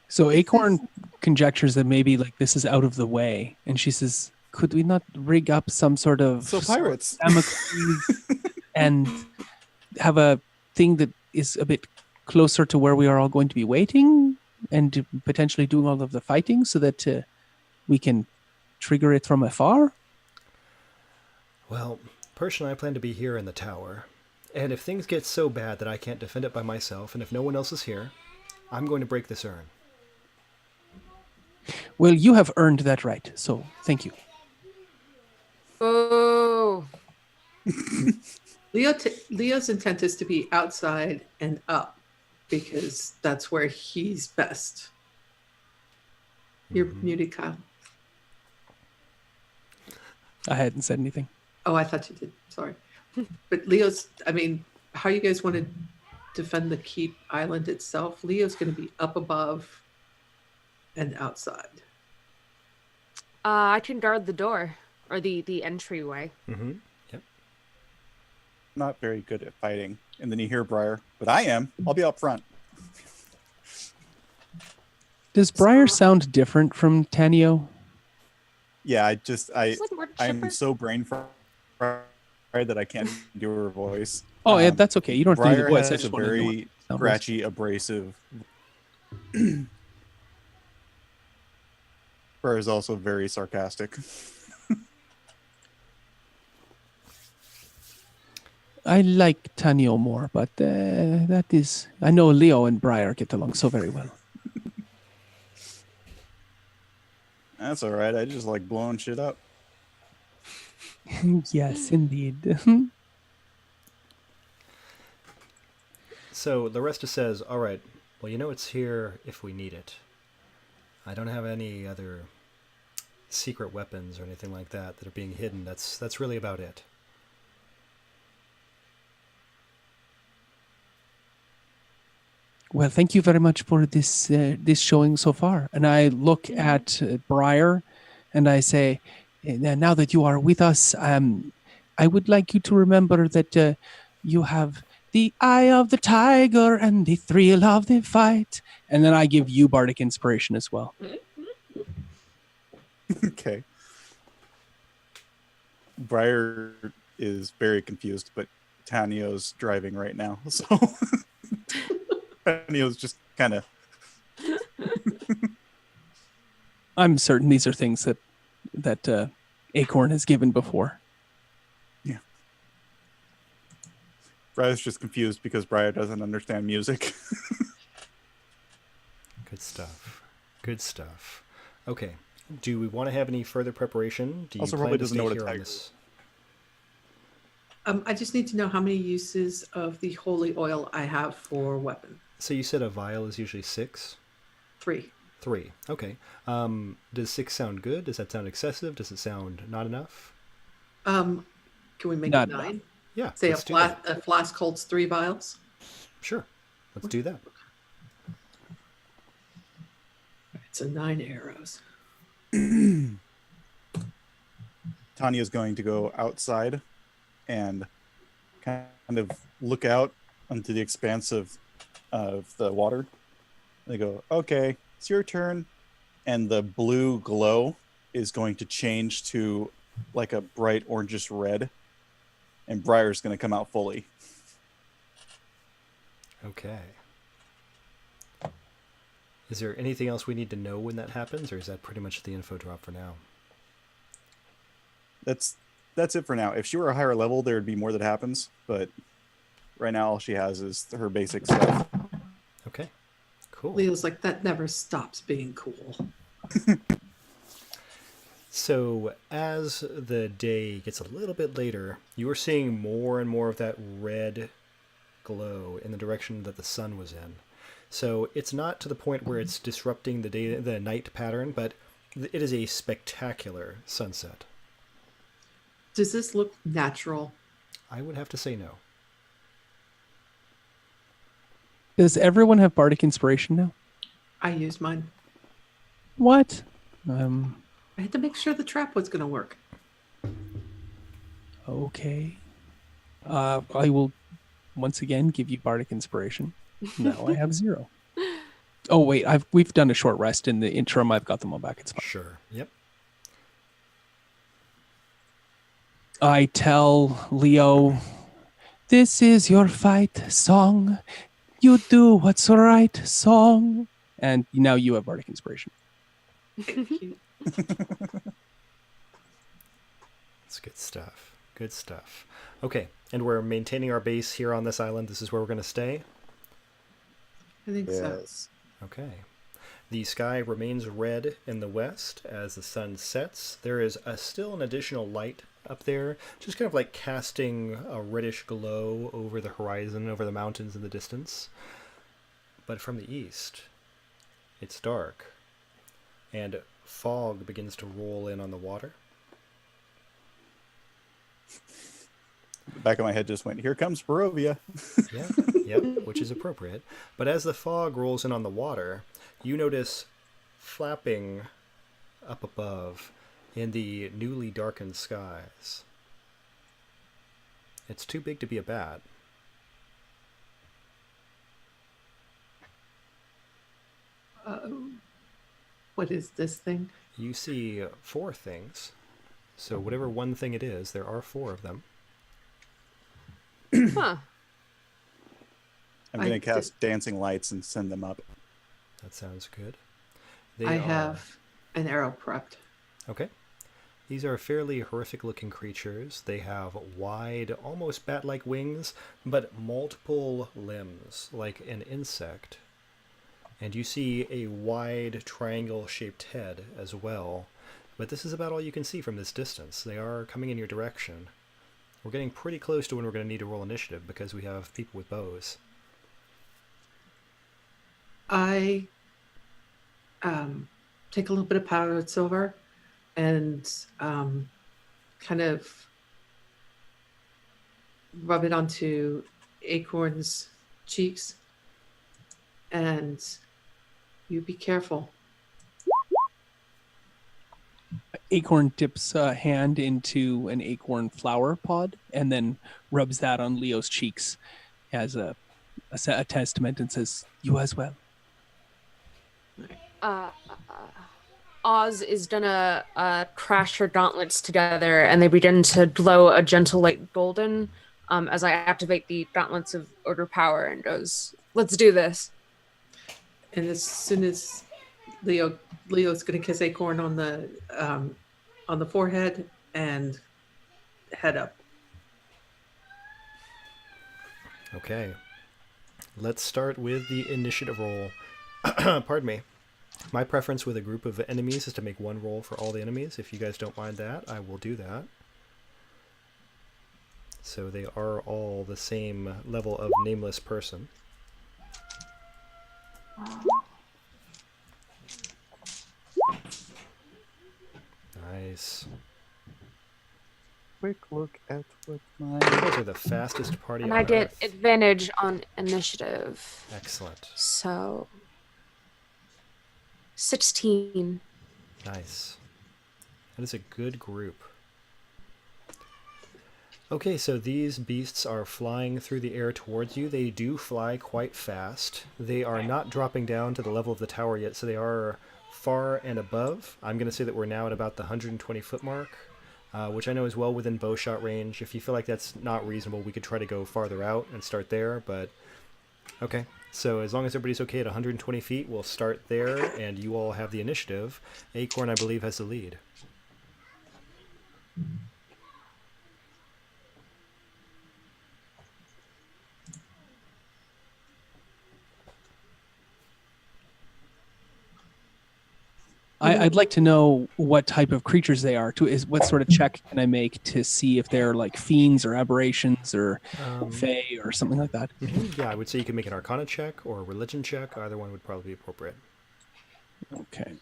So Acorn conjectures that maybe like this is out of the way, and she says, "Could we not rig up some sort of So pirates. amicus and have a thing that is a bit closer to where we are all going to be waiting, and potentially doing all of the fighting, so that we can trigger it from afar?" Well, personally, I plan to be here in the tower. And if things get so bad that I can't defend it by myself, and if no one else is here, I'm going to break this urn. Well, you have earned that right, so thank you. Oh. Leo's intent is to be outside and up because that's where he's best. You're muted, Kyle. I hadn't said anything. Oh, I thought you did. Sorry. But how you guys want to defend the keep island itself? Leo's going to be up above and outside. I can guard the door or the entryway. Mm-hmm. Yep. Not very good at fighting. And then you hear Briar, but I am. I'll be up front. Does Briar sound different from Tanio? Yeah, It's like we're I'm chipper. so brain fried that I can't do her voice. Oh, yeah, that's okay. You don't have to do Briar the voice. I has a just want to know what very it sounds like. scratchy, abrasive. Briar is also very sarcastic. I like Tanio more, but that is... I know Leo and Briar get along so very well. That's all right. I just like blowing shit up. Yes, indeed. So Laresta says, all right, well, you know it's here if we need it. I don't have any other secret weapons or anything like that that are being hidden. That's really about it. Well, thank you very much for this showing so far. And I look at Briar, and I say, now that you are with us, I would like you to remember that you have the eye of the tiger and the thrill of the fight. And then I give you bardic inspiration as well. Okay. Briar is very confused, but Tanio's driving right now, so Tanio's just kind of. I'm certain these are things that Acorn has given before. Yeah. Briar's just confused because Briar doesn't understand music. Good stuff. Good stuff. Okay. Do we want to have any further preparation? Do you Also plan probably to doesn't stay know what a here on tiger this? I just need to know how many uses of the holy oil I have for weapon. So you said a vial is usually 6? 3. 3. Okay. Does 6 sound good? Does that sound excessive? Does it sound not enough? Can we make Not it enough. 9? Yeah. Say let's do that. a flask holds 3 vials. Sure. Let's do that. It's a 9 arrows. Tanya's going to go outside and kind of look out onto the expanse of the water. They go, okay, it's your turn. And the blue glow is going to change to like a bright orangish red. And Briar's going to come out fully. Okay. Is there anything else we need to know when that happens, or is that pretty much the info drop for now? That's it for now. If she were a higher level, there would be more that happens. But right now, all she has is her basic stuff. Okay. Cool. Leo's like, that never stops being cool. So as the day gets a little bit later, you are seeing more and more of that red glow in the direction that the sun was in. So it's not to the point where it's disrupting the night pattern, but it is a spectacular sunset. Does this look natural? I would have to say no. Does everyone have bardic inspiration now? I used mine. What? I had to make sure the trap was going to work. Okay. I will once again give you bardic inspiration. Now I have 0. Oh wait, we've done a short rest in the interim. I've got them all back. It's fine. Sure. Yep. I tell Leo, this is your fight song. You do what's right song. And now you have bardic inspiration. Thank you. It's good stuff. Good stuff. Okay, and we're maintaining our base here on this island. This is where we're going to stay? I think so. Yes. Okay. The sky remains red in the west as the sun sets. There is still an additional light up there, just kind of like casting a reddish glow over the horizon, over the mountains in the distance. But from the east, it's dark, and fog begins to roll in on the water. The back of my head just went, here comes Barovia. Yep, which is appropriate. But as the fog rolls in on the water, you notice flapping up above in the newly darkened skies. It's too big to be a bat. What is this thing? You see 4 things. So whatever one thing it is, there are 4 of them. Huh. I'm going I to cast dancing lights and send them up. That sounds good. I have an arrow prepped. Okay. These are fairly horrific looking creatures. They have wide, almost bat-like wings, but multiple limbs, like an insect. And you see a wide triangle-shaped head as well. But this is about all you can see from this distance. They are coming in your direction. We're getting pretty close to when we're going to need to roll initiative because we have people with bows. I take a little bit of powdered silver and kind of rub it onto Acorn's cheeks And you be careful. Acorn dips a hand into an acorn flower pod and then rubs that on Leo's cheeks as a testament and says, "You as well." uh, Oz is gonna crash her gauntlets together, and they begin to glow a gentle light golden. As I activate the gauntlets of order power, and goes, "Let's do this." And as soon as Leo's going to kiss Acorn on the forehead and head up. Okay. Let's start with the initiative roll. Pardon me. My preference with a group of enemies is to make one roll for all the enemies. If you guys don't mind that, I will do that. So they are all the same level of nameless person. Nice. Quick look at what my. You guys are the fastest party And on I get Earth. advantage on initiative. Excellent. So 16. Nice. That is a good group. Okay, so these beasts are flying through the air towards you. They do fly quite fast. They are not dropping down to the level of the tower yet, so they are far and above. I'm going to say that we're now at about the 120-foot mark, which I know is well within bow shot range. If you feel like that's not reasonable, we could try to go farther out and start there, but okay. So as long as everybody's okay at 120 feet, we'll start there, and you all have the initiative. Acorn, I believe, has the lead. I'd like to know what type of creatures they are. What sort of check can I make to see if they're like fiends or aberrations or fae or something like that? Yeah, I would say you can make an Arcana check or a Religion check. Either one would probably be appropriate. Okay.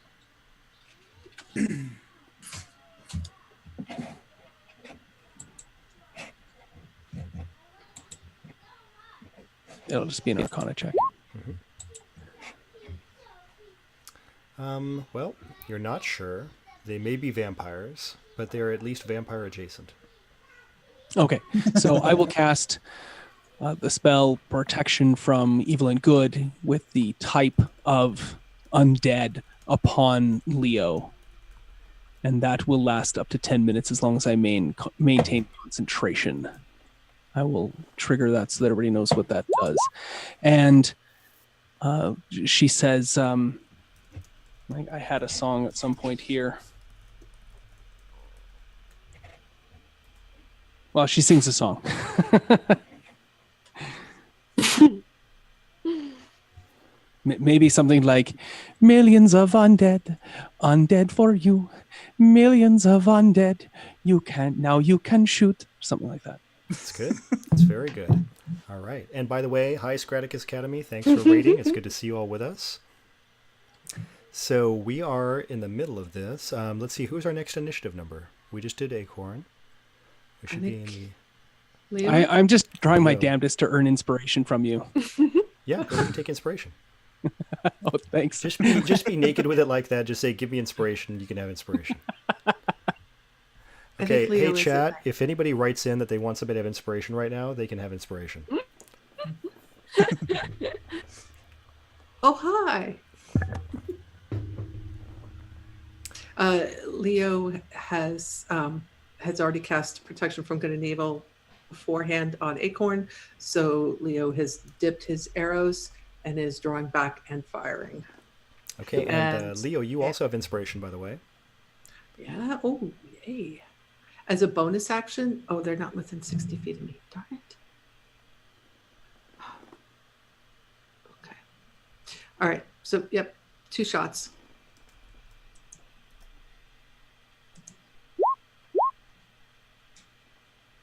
It'll just be an Arcana check. Well, you're not sure. They may be vampires, but they're at least vampire adjacent. Okay, so I will cast the spell Protection from Evil and Good with the type of undead upon Leo. And that will last up to 10 minutes as long as I maintain concentration. I will trigger that so that everybody knows what that does. And she says, I had a song at some point here. Well, she sings a song. Maybe something like, millions of undead, undead for you. Millions of undead, you can shoot. Something like that. That's good. That's very good. All right. And by the way, hi, Scraticus Academy. Thanks for rating. It's good to see you all with us. So we are in the middle of this. Let's see, who's our next initiative number? We just did Acorn. We should be in the... Leo? I'm just trying my Leo. damnedest to earn inspiration from you. Yeah, go ahead and take inspiration. Oh, thanks. Just be naked with it like that. Just say, give me inspiration. You can have inspiration. Okay, Leo hey is chat, it. if anybody writes in that they want somebody to have inspiration right now, they can have inspiration. Oh, hi. Leo has already cast Protection from Good and Evil beforehand on Acorn, so Leo has dipped his arrows and is drawing back and firing. Okay, and And- Leo, you also have inspiration, by the way. Yeah. Oh, yay. As a bonus action, oh, they're not within 60 feet of me. Darn it. Okay. All right. So, yep, 2 shots.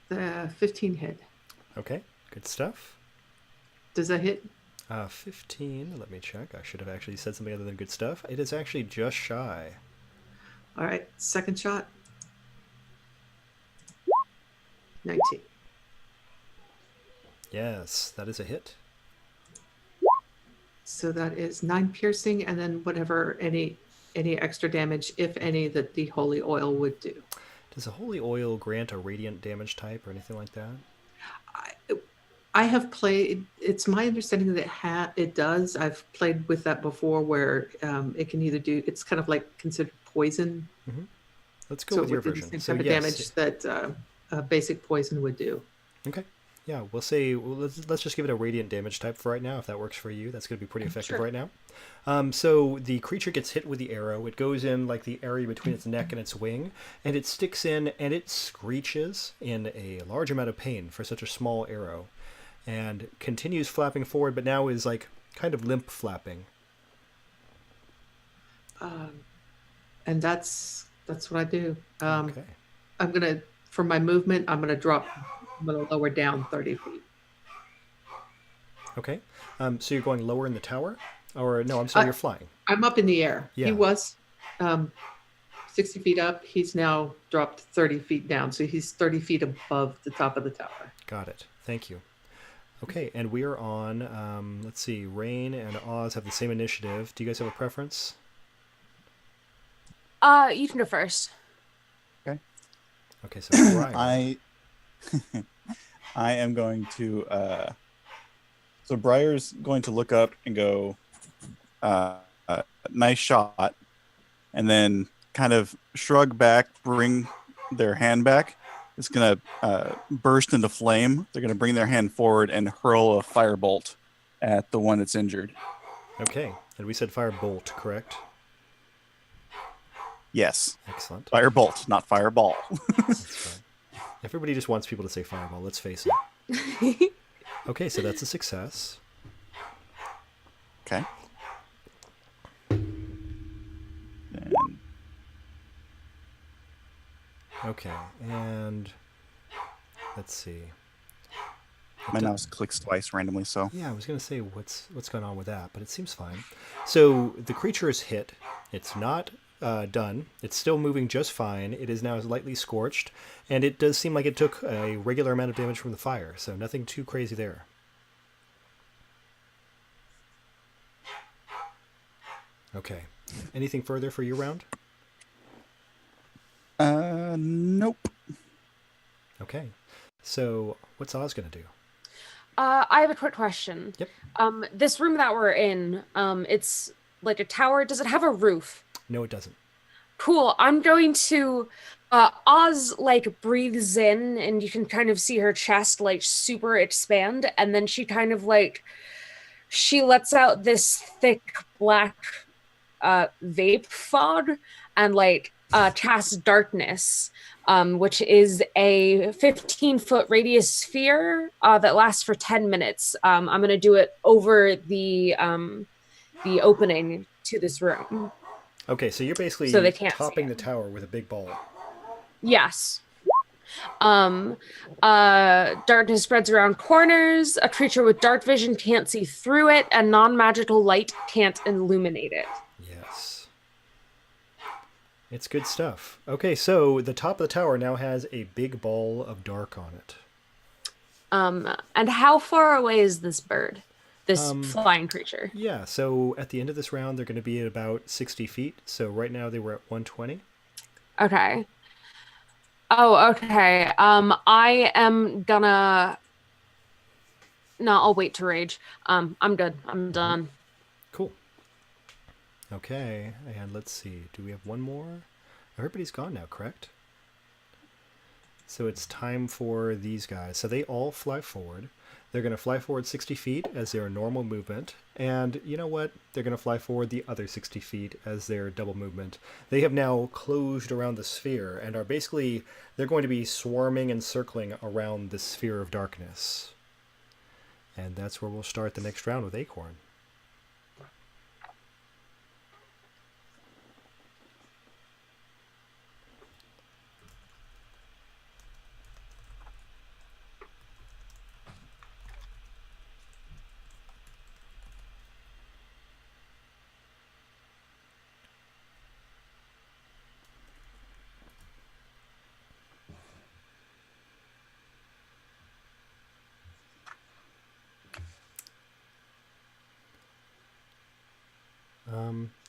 The 15 hit. Okay, good stuff. Does that hit? 15, let me check. I should have actually said something other than good stuff. It is actually just shy. All right. Second shot. 19. Yes, that is a hit. So that is 9 piercing, and then whatever any extra damage, if any, that the holy oil would do. Does a holy oil grant a radiant damage type or anything like that? I, I have played. It's my understanding that it does. I've played with that before, where it can either do. It's kind of like considered poison, Let's go so with it your would do the version. same So type of yes. damage that a basic poison would do. Okay. Yeah, we'll say let's just give it a radiant damage type for right now, if that works for you. That's going to be pretty effective Sure. right now. So the creature gets hit with the arrow. It goes in like the area between its neck and its wing, and it sticks in and it screeches in a large amount of pain for such a small arrow, and continues flapping forward, but now is like kind of limp flapping. And that's what I do. Okay. I'm gonna, for my movement, I'm gonna lower down 30 feet. Okay. So you're going lower in the tower, or no? I'm sorry, you're flying. I'm up in the air. Yeah. He was 60 feet up. He's now dropped 30 feet down, so he's 30 feet above the top of the tower. Got it. Thank you. Okay, and we are on. Let's see. Rain and Oz have the same initiative. Do you guys have a preference? You can go first. Okay, so Briar. I am going to so Briar's going to look up and go nice shot, and then kind of shrug back, bring their hand back. It's gonna burst into flame. They're gonna bring their hand forward and hurl a firebolt at the one that's injured. Okay, and we said firebolt, correct? Yes. Excellent. Firebolt, not fireball. That's right. Everybody just wants people to say fireball, let's face it. Okay, so that's a success. Okay. And Okay, and let's see. my mouse clicks twice randomly, so Yeah, I was going to say what's going on with that, but it seems fine. So the creature is hit. It's not done. It's still moving just fine. It is now lightly scorched, and it does seem like it took a regular amount of damage from the fire, so nothing too crazy there. Okay. Anything further for your round? nope. Okay. So what's Oz going to do? I have a quick question. Yep. This room that we're in, it's like a tower. Does it have a roof? No, it doesn't. Cool. I'm going to Oz like breathes in and you can kind of see her chest like super expand, and then she kind of like she lets out this thick black vape fog and like casts darkness, which is a 15-foot radius sphere that lasts for 10 minutes. I'm gonna do it over the opening to this room. Okay, so you're basically So they can't topping see the tower with a big ball. Yes. Darkness spreads around corners. A creature with dark vision can't see through it, and non-magical light can't illuminate it. Yes. It's good stuff. Okay, so the top of the tower now has a big ball of dark on it. And how far away is this bird? This flying creature? Yeah, so at the end of this round, they're going to be at about 60 feet. So right now they were at 120. Okay. Oh, okay. I am gonna... No, I'll wait to rage. I'm good. I'm done. Cool. Okay, and let's see. Do we have one more? Everybody's gone now, correct? So it's time for these guys. So they all fly forward. They're going to fly forward 60 feet as their normal movement. And you know what? They're going to fly forward the other 60 feet as their double movement. They have now closed around the sphere and are basically, they're going to be swarming and circling around the sphere of darkness. And that's where we'll start the next round with Acorn.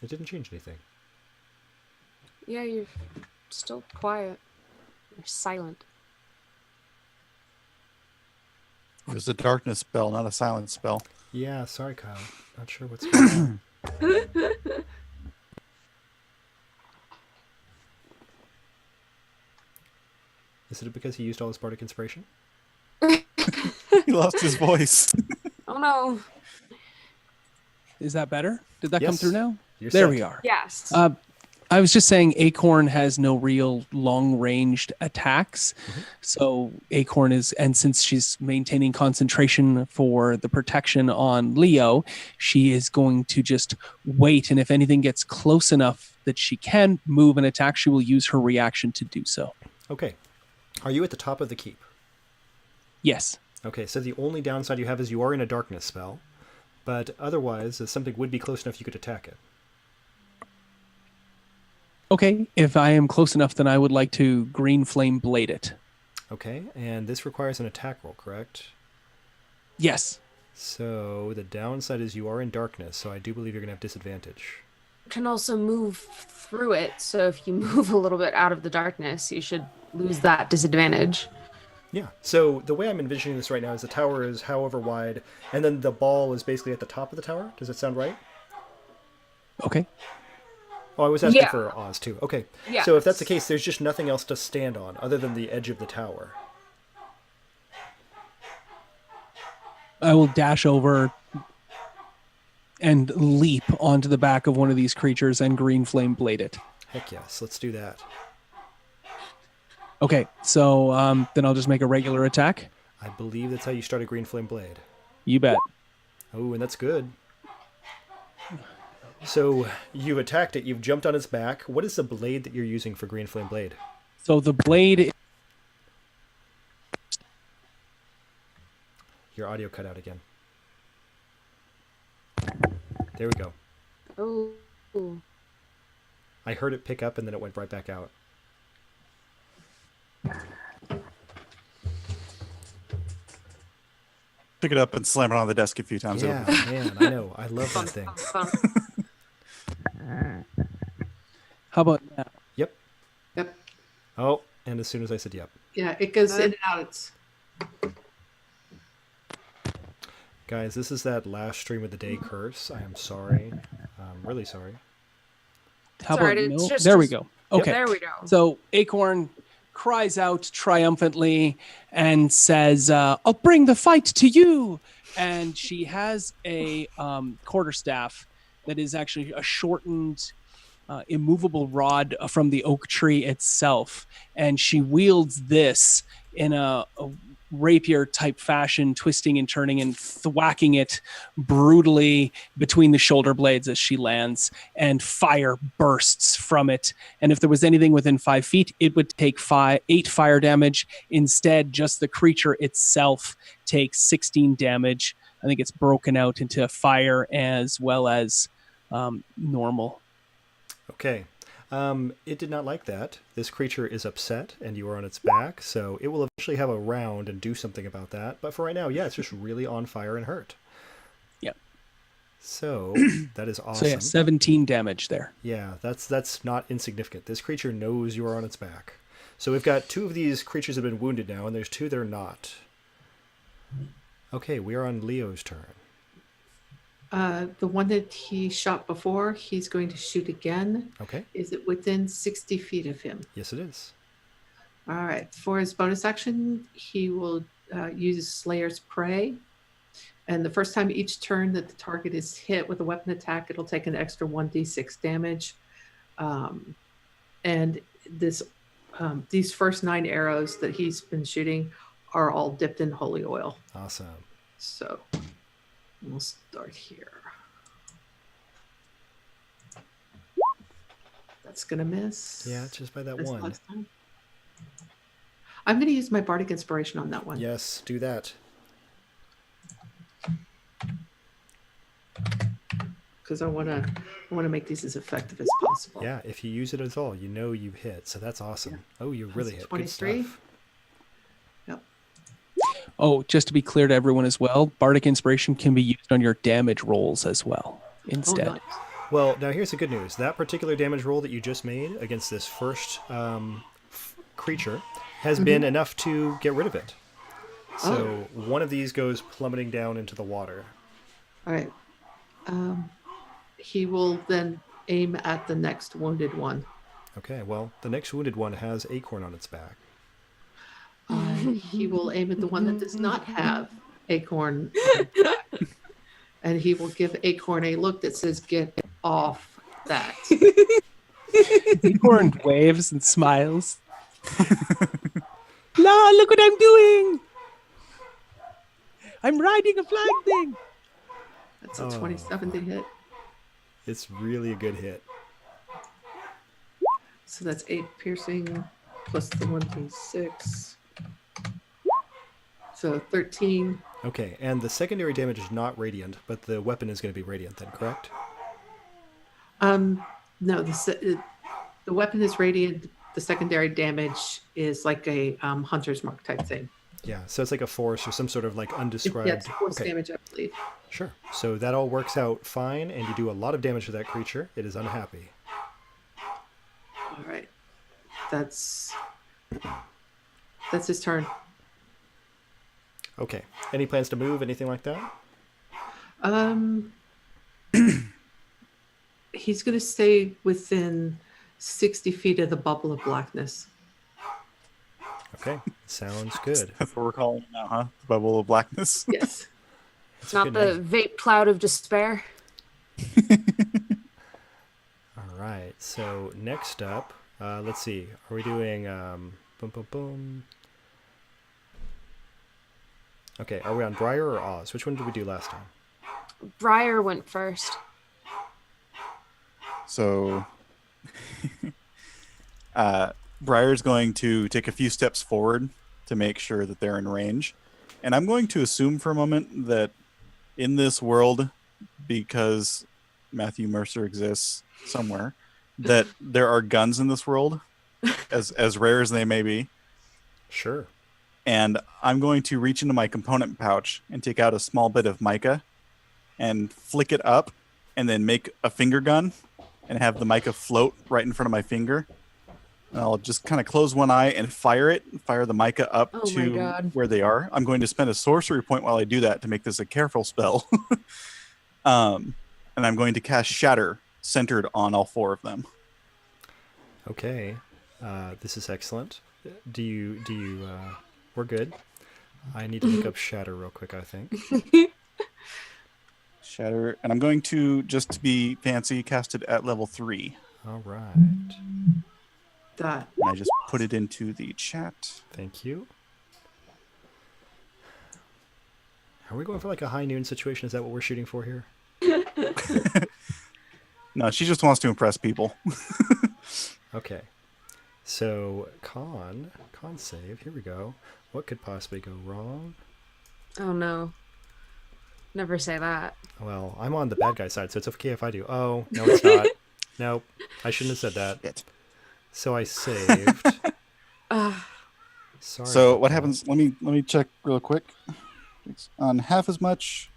it didn't change anything. Yeah, you're still quiet. You're silent. It was a darkness spell, not a silence spell. Yeah, sorry, Kyle. Not sure what's going on. Is it because he used all his bardic inspiration? He lost his voice. Oh no. Is that better? Did that come Yes. through now? You're There set. we are. Yes. I was just saying Acorn has no real long-ranged attacks. So Acorn is, and since she's maintaining concentration for the protection on Leo, she is going to just wait. And if anything gets close enough that she can move and attack, she will use her reaction to do so. Okay. Are you at the top of the keep? Yes. Okay, so the only downside you have is you are in a darkness spell, but otherwise, if something would be close enough, you could attack it. Okay. If I am close enough, then I would like to green flame blade it. Okay, and this requires an attack roll, correct? Yes. So the downside is you are in darkness, so I do believe you're going to have disadvantage. Can also move through it, so if you move a little bit out of the darkness, you should lose that disadvantage. Yeah, so the way I'm envisioning this right now is the tower is however wide, and then the ball is basically at the top of the tower. Does that sound right? Okay. Oh, I was asking Yeah. for Oz too. Okay, Yeah. so if that's the case, there's just nothing else to stand on other than the edge of the tower. I will dash over and leap onto the back of one of these creatures and green flame blade it. Heck yes, let's do that. Okay, so then I'll just make a regular attack. I believe that's how you start a green flame blade. You bet. Oh, and that's good. So you've attacked it, you've jumped on its back. What is the blade that you're using for green flame blade? So the blade, Your audio cut out again. There we go. Oh. I heard it pick up and then it went right back out. Pick it up and slam it on the desk a few times. Yeah, man, I know. I love that thing. Fun. how about now? Yep. Yep. Oh, and as soon as I said yep. Yeah, it goes in and out. It's Guys, this is that last stream of the day curse. I am sorry. I'm really sorry. How It's all right, about it's no? just- There we go. Okay. There we go. So Acorn cries out triumphantly and says, I'll bring the fight to you. And she has a quarterstaff that is actually a shortened, immovable rod from the oak tree itself. And she wields this in a rapier type fashion, twisting and turning and thwacking it brutally between the shoulder blades as she lands, and fire bursts from it. And if there was anything within 5 feet, it would take 8 fire damage. Instead, just the creature itself takes 16 damage. I think it's broken out into fire as well as normal. Okay. It did not like that. This creature is upset, and you are on its back, so it will eventually have a round and do something about that. But for right now, yeah, it's just really on fire and hurt. Yep. So that is awesome. So yeah, 17 damage there. Yeah, that's not insignificant. This creature knows you are on its back. So we've got 2 of these creatures have been wounded now, and there's 2 that are not. Okay, we are on Leo's turn. the one that he shot before, he's going to shoot again. Okay. Is it within 60 feet of him? Yes, it is. All right. For his bonus action, he will use Slayer's Prey. And the first time each turn that the target is hit with a weapon attack, it'll take an extra 1d6 damage. And these first 9 arrows that he's been shooting are all dipped in holy oil. Awesome. So we'll start here. That's going to miss. Yeah, just by that Missed one. last time. I'm going to use my Bardic Inspiration on that one. Yes, do that. Because I want to make these as effective as possible. Yeah, if you use it at all, you know you hit. So that's awesome. Yeah. Oh, you really That's hit. 23. Good stuff. Yep. Oh, just to be clear to everyone as well, Bardic Inspiration can be used on your damage rolls as well Oh, instead. nice. Well, now here's the good news. That particular damage roll that you just made against this first creature has been enough to get rid of it. So one of these goes plummeting down into the water. All right. He will then aim at the next wounded one. Okay, well, the next wounded one has Acorn on its back. He will aim at the one that does not have Acorn. And he will give Acorn a look that says, "Get off that." Acorn waves and smiles. La, look what I'm doing! I'm riding a flying thing. That's a 27 to hit. It's really a good hit. So that's 8 piercing plus the 1d6. So 13. Okay, and the secondary damage is not radiant, but the weapon is going to be radiant then, correct? No, the weapon is radiant. The secondary damage is like a hunter's mark type thing. Yeah, so it's like a force or some sort of like undescribed. Yeah, it's force Okay, damage, I believe. sure. So that all works out fine, and you do a lot of damage to that creature. It is unhappy. All right. That's his turn. Okay. Any plans to move? Anything like that? He's going to stay within 60 feet of the bubble of blackness. Okay, sounds good. That's what we're calling it now, huh? The bubble of blackness. Yes. That's a Not good the name. vape cloud of despair. All right. So next up, let's see. Are we doing boom, boom, boom? Okay. Are we on Briar or Oz? Which one did we do last time? Briar went first. So Briar's going to take a few steps forward to make sure that they're in range. And I'm going to assume for a moment that in this world, because Matthew Mercer exists somewhere, that there are guns in this world, as rare as they may be. Sure. And I'm going to reach into my component pouch and take out a small bit of mica and flick it up and then make a finger gun and have the mica float right in front of my finger. And I'll just kind of close one eye and fire the mica up Oh my to God. where they are. I'm going to spend a sorcery point while I do that to make this a careful spell. And I'm going to cast Shatter centered on all 4 of them. Okay. This is excellent. Do you we're good. I need to look up Shatter real quick, I think. Shatter, and I'm going to, just to be fancy, cast it at level 3. All right. That. And I just put it into the chat. Thank you. Are we going for like a high noon situation? Is that what we're shooting for here? No, she just wants to impress people. Okay. So con save. Here we go. What could possibly go wrong? Oh no. Never say that. Well, I'm on the bad guy side, so it's okay if I do. Oh, no, it's not. Nope. I shouldn't have said that. Shit. So I saved. Sorry. So about what that. happens? Let me check real quick. It's on half as much.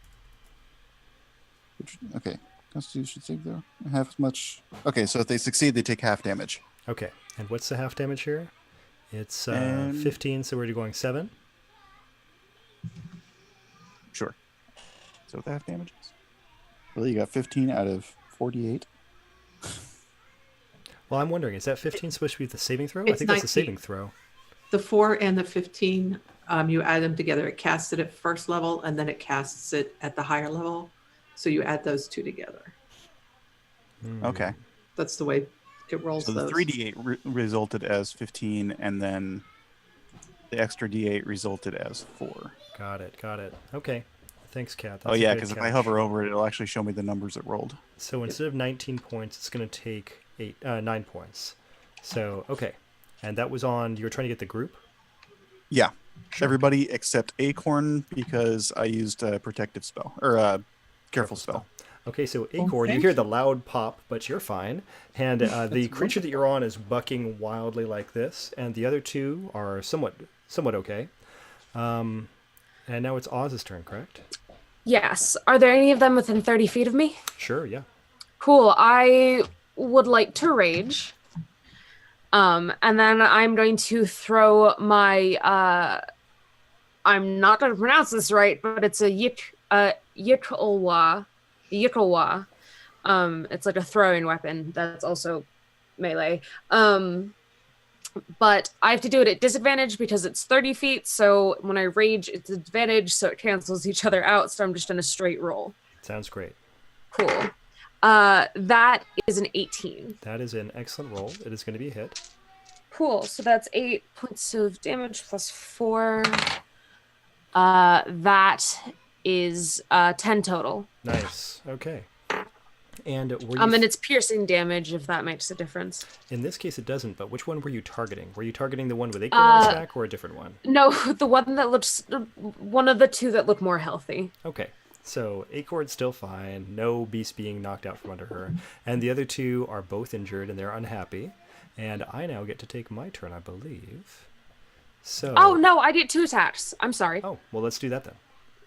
Okay, Constitution save though. Half as much. Okay, so if they succeed, they take half damage. Okay. And what's the half damage here? It's And- 15, so we're going 7. Sure. So what the half damage is? Really, you got 15 out of 48. Well, I'm wondering, is that 15 supposed to be the saving throw? I It's think that's the 19. saving throw. The 4 and the 15, you add them together. It casts it at first level, and then it casts it at the higher level. So you add those 2 together. Okay. That's the way it rolls So the those. 3d8 resulted as 15, and then the extra d8 resulted as 4. Got it. Okay. Thanks, Kat. Oh yeah, because if I hover over it, it'll actually show me the numbers it rolled. So instead of 19 points, it's going to take 9 points. So, okay. And that was on, you were trying to get the group? Yeah, everybody except Acorn, because I used a protective spell or a careful spell. Okay, so Acorn, you thank hear the loud pop, but you're fine. And the creature that you're on is bucking wildly like this, and the other 2 are somewhat okay. And now it's Oz's turn, correct? Yes. Are there any of them within 30 feet of me? Sure, yeah. Cool. I would like to rage. And then I'm going to throw my I'm not going to pronounce this right, but it's a Yitrolwa. Yitrolwa. It's like a throwing weapon that's also melee. But I have to do it at disadvantage because it's 30 feet. So when I rage, it's advantage, so it cancels each other out. So I'm just in a straight roll. Sounds great. Cool. That is an 18. That is an excellent roll. It is going to be a hit. Cool. So that's 8 points of damage plus 4. That is 10 total. Nice. Okay. And were you And it's piercing damage, if that makes a difference. in this case, it doesn't. But which one were you targeting? Were you targeting the one with Acorn on its back, or a different one? No, the one that looks, one of the two that look more healthy. Okay. So Acorn's still fine. No beast being knocked out from under her, and the other two are both injured and they're unhappy. And I now get to take my turn, I believe. So. Oh no, I get 2 attacks. I'm sorry. Oh, well, let's do that then.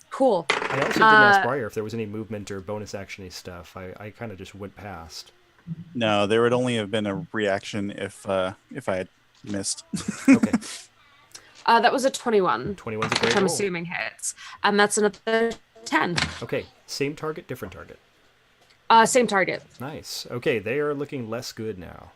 Cool. I also didn't ask Briar if there was any movement or bonus actiony stuff. I kind of just went past. No, there would only have been a reaction if I had missed. Okay. That was a 21. 21's a great Which I'm roll. assuming hits. And that's another 10. Okay, same target, different target. Same target. Nice. Okay, they are looking less good now.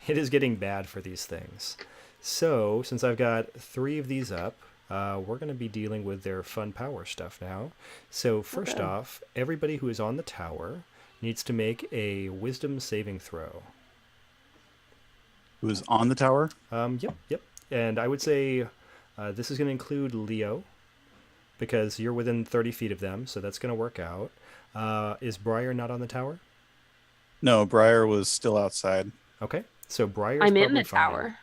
It is getting bad for these things. So, since I've got 3 of these up, we're going to be dealing with their fun power stuff now. So, first off, everybody who is on the tower needs to make a wisdom saving throw. Who's on the tower? Yep. And I would say this is going to include Leo, because you're within 30 feet of them, so that's going to work out. Is Briar not on the tower? No, Briar was still outside. Okay, so Briar's I'm in probably the fine. tower.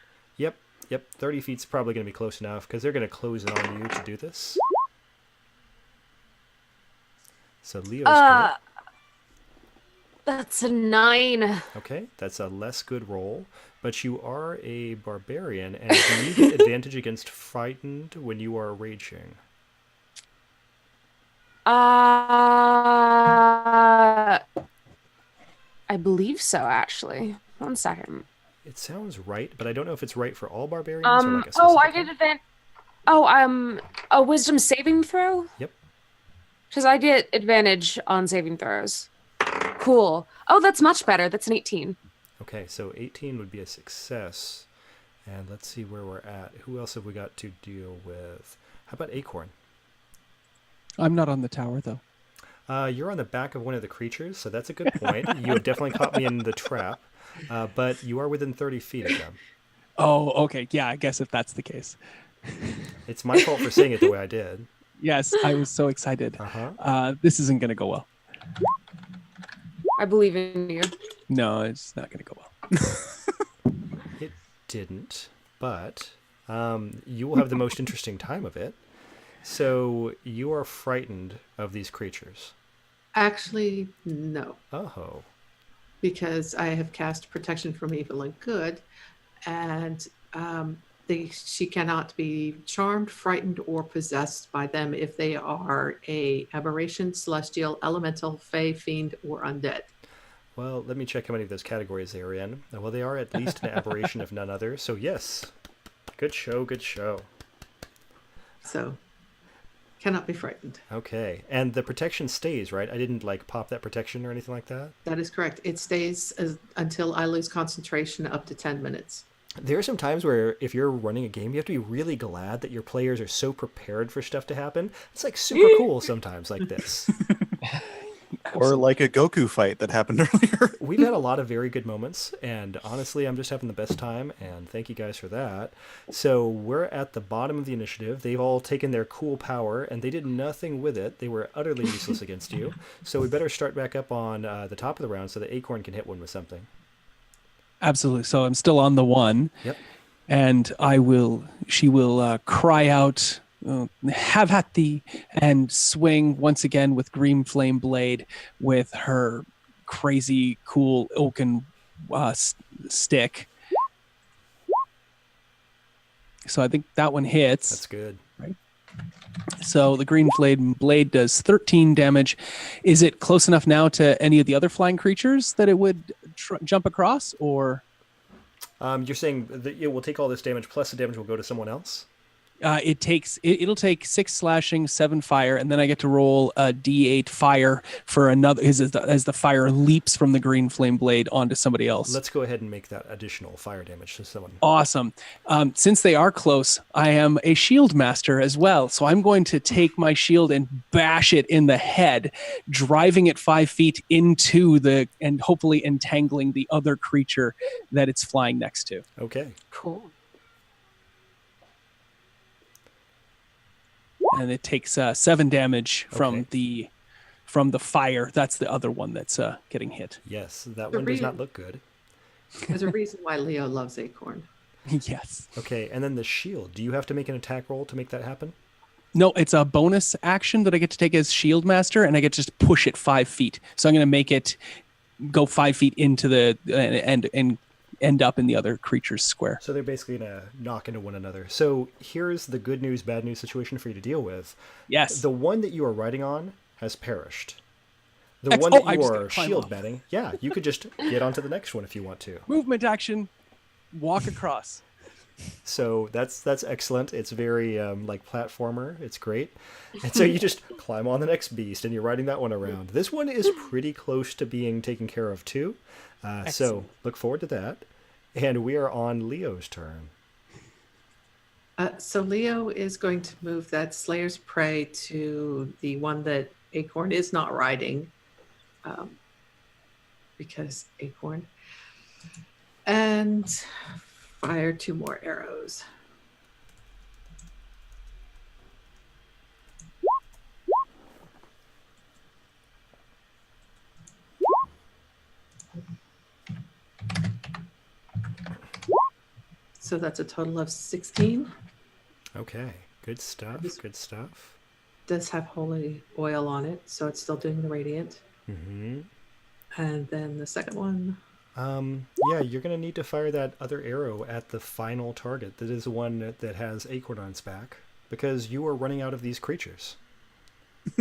Yep, 30 feet's probably going to be close enough, because they're going to close in on you to do this. So Leo's good. That's a 9. Okay, that's a less good roll, but you are a barbarian, and do you get advantage against frightened when you are raging? I believe so, actually. 1 second. It sounds right, but I don't know if it's right for all barbarians or like a specific I one. get advantage. A wisdom saving throw? Yep. Because I get advantage on saving throws. Cool. Oh, that's much better. That's an 18. Okay, so 18 would be a success. And let's see where we're at. Who else have we got to deal with? How about Acorn? I'm not on the tower, though. You're on the back of one of the creatures, so that's a good point. You have definitely caught me in the trap, but you are within 30 feet of them. Oh, okay. Yeah, I guess if that's the case. It's my fault for saying it the way I did. Yes, I was so excited. Uh-huh. This isn't going to go well. I believe in you. No, it's not going to go well. It didn't, but you will have the most interesting time of it. So you are frightened of these creatures. Actually, no, Oh. because I have cast protection from evil and good, and she cannot be charmed, frightened, or possessed by them if they are a aberration, celestial, elemental, fey, fiend, or undead. Well, let me check how many of those categories they are in. Well, they are at least an aberration, if none other. So yes, good show. So cannot be frightened. Okay, and the protection stays, right? I didn't pop that protection or anything like that. That is correct. It stays until I lose concentration up to 10 minutes. There are some times where if you're running a game, you have to be really glad that your players are so prepared for stuff to happen. It's super cool sometimes like this. Or like a Goku fight that happened earlier. We've had a lot of very good moments, and honestly, I'm just having the best time, and thank you guys for that. So we're at the bottom of the initiative. They've all taken their cool power, and they did nothing with it. They were utterly useless against you. So we better start back up on the top of the round so that Acorn can hit one with something. Absolutely. So I'm still on the 1. Yep. And she will cry out, have at thee, and swing once again with green flame blade with her crazy cool oaken stick. So I think that one hits. That's good. Right. So the green blade does 13 damage. Is it close enough now to any of the other flying creatures that it would jump across, or You're saying that it will take all this damage plus the damage will go to someone else? it'll take 6 slashing, 7 fire, and then I get to roll a d8 fire for another as the fire leaps from the green flame blade onto somebody else. Let's go ahead and make that additional fire damage to someone. Awesome. Since they are close, I am a shield master as well. So I'm going to take my shield and bash it in the head, driving it 5 feet into and hopefully entangling the other creature that it's flying next to. Okay. Cool. And it takes 7 damage from Okay. the fire. That's the other one that's getting hit. Yes, that The one does not reason- look good. There's a reason why Leo loves Acorn. Yes. Okay, and then the shield. Do you have to make an attack roll to make that happen? No, it's a bonus action that I get to take as shield master, and I get to just push it 5 feet. So I'm going to make it go 5 feet into the and end up in the other creature's square. So they're basically going to knock into one another. So here's the good news, bad news situation for you to deal with. Yes. The one that you are riding on has perished. The Ex- one oh, that I you just are gotta climb shield off. batting, yeah, you could just get onto the next one if you want to. Movement action. Walk across. So that's excellent. It's very like platformer. It's great. And so you just climb on the next beast and you're riding that one around. This one is pretty close to being taken care of too. So Excellent. look forward to that. And we are on Leo's turn. So Leo is going to move that Slayer's Prey to the one that Acorn is not riding, because Acorn, and fire 2 more arrows. So that's a total of 16. Okay. Good stuff. Good stuff. Does have holy oil on it, so it's still doing the radiant. Mm-hmm. And then the second one. Yeah, you're going to need to fire that other arrow at the final target. That is the one that has Acorn on its back. Because you are running out of these creatures.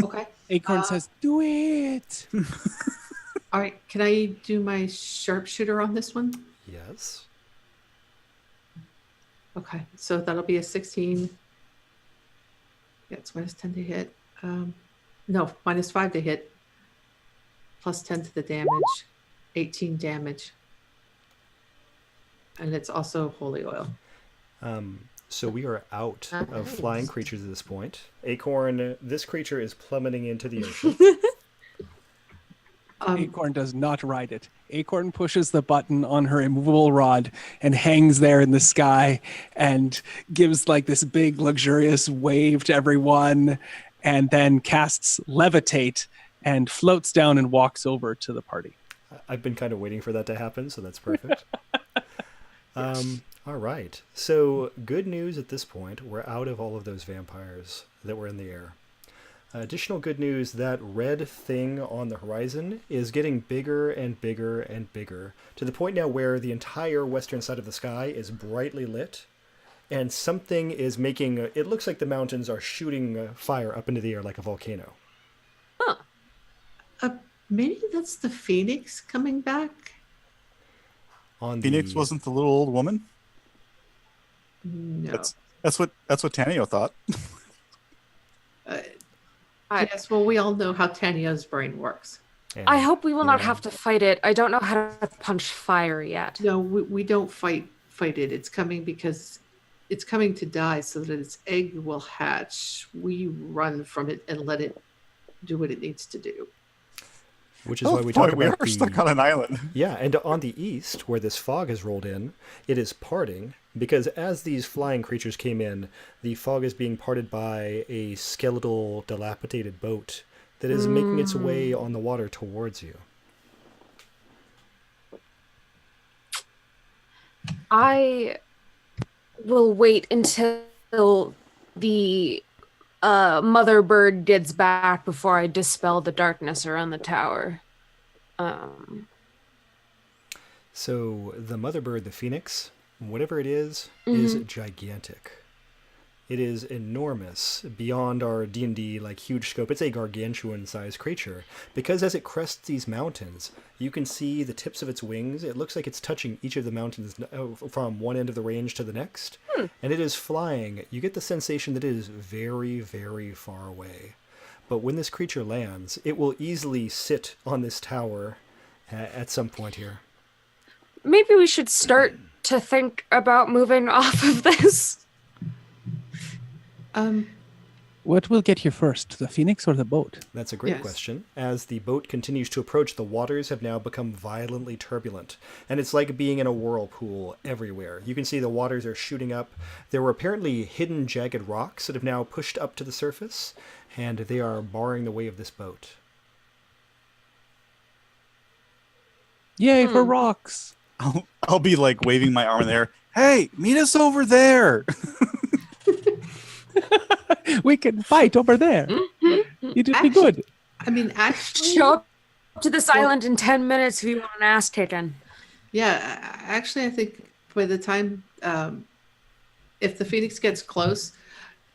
Okay. Acorn says, "Do it." All right. Can I do my sharpshooter on this one? Yes. Okay. So that'll be a 16. Yeah, it's minus 10 to hit. No, minus 5 to hit. Plus 10 to the damage. 18 damage. And it's also holy oil. So we are out of Nice. flying creatures at this point. Acorn, this creature is plummeting into the ocean. Acorn does not ride it. Acorn pushes the button on her immovable rod and hangs there in the sky and gives like this big luxurious wave to everyone, and then casts levitate and floats down and walks over to the party. I've been kind of waiting for that to happen, so that's perfect. All right. So good news at this point. We're out of all of those vampires that were in the air. Additional good news, that red thing on the horizon is getting bigger and bigger and bigger, to the point now where the entire western side of the sky is brightly lit, and something is making, it looks like the mountains are shooting fire up into the air like a volcano. Maybe that's the Phoenix coming back? On Phoenix the, wasn't the little old woman. No. That's what Tanio thought. Yes, well, we all know how Tanya's brain works. and- I hope we will not yeah. have to fight it. I don't know how to punch fire yet. No, we don't fight it. It's coming because it's coming to die so that its egg will hatch. We run from it and let it do what it needs to do. Which is Oh, why we boy, talk we about are the... stuck on an island. Yeah, and on the east, where this fog has rolled in, it is parting, because as these flying creatures came in, the fog is being parted by a skeletal, dilapidated boat that is making its way on the water towards you. I will wait until the mother bird gets back before I dispel the darkness around the tower. So the mother bird, the phoenix, whatever it is gigantic. It is enormous, beyond our D&D like huge scope. It's a gargantuan-sized creature because as it crests these mountains, you can see the tips of its wings. It looks like it's touching each of the mountains from one end of the range to the next, and it is flying. You get the sensation that it is very, very far away. But when this creature lands, it will easily sit on this tower at some point here. Maybe we should start to think about moving off of this. What will get here first, the phoenix or the boat? That's a great Yes. question. As the boat continues to approach, the waters have now become violently turbulent, and it's like being in a whirlpool everywhere. You can see the waters are shooting up. There were apparently hidden jagged rocks that have now pushed up to the surface, and they are barring the way of this boat. Yay for rocks! I'll be like waving my arm in the air. Hey, meet us over there. We can fight over there. It would be good. I mean, actually, Show up to this island in 10 minutes if you want an ass kicking. yeah, actually, I think by the time, if the Phoenix gets close,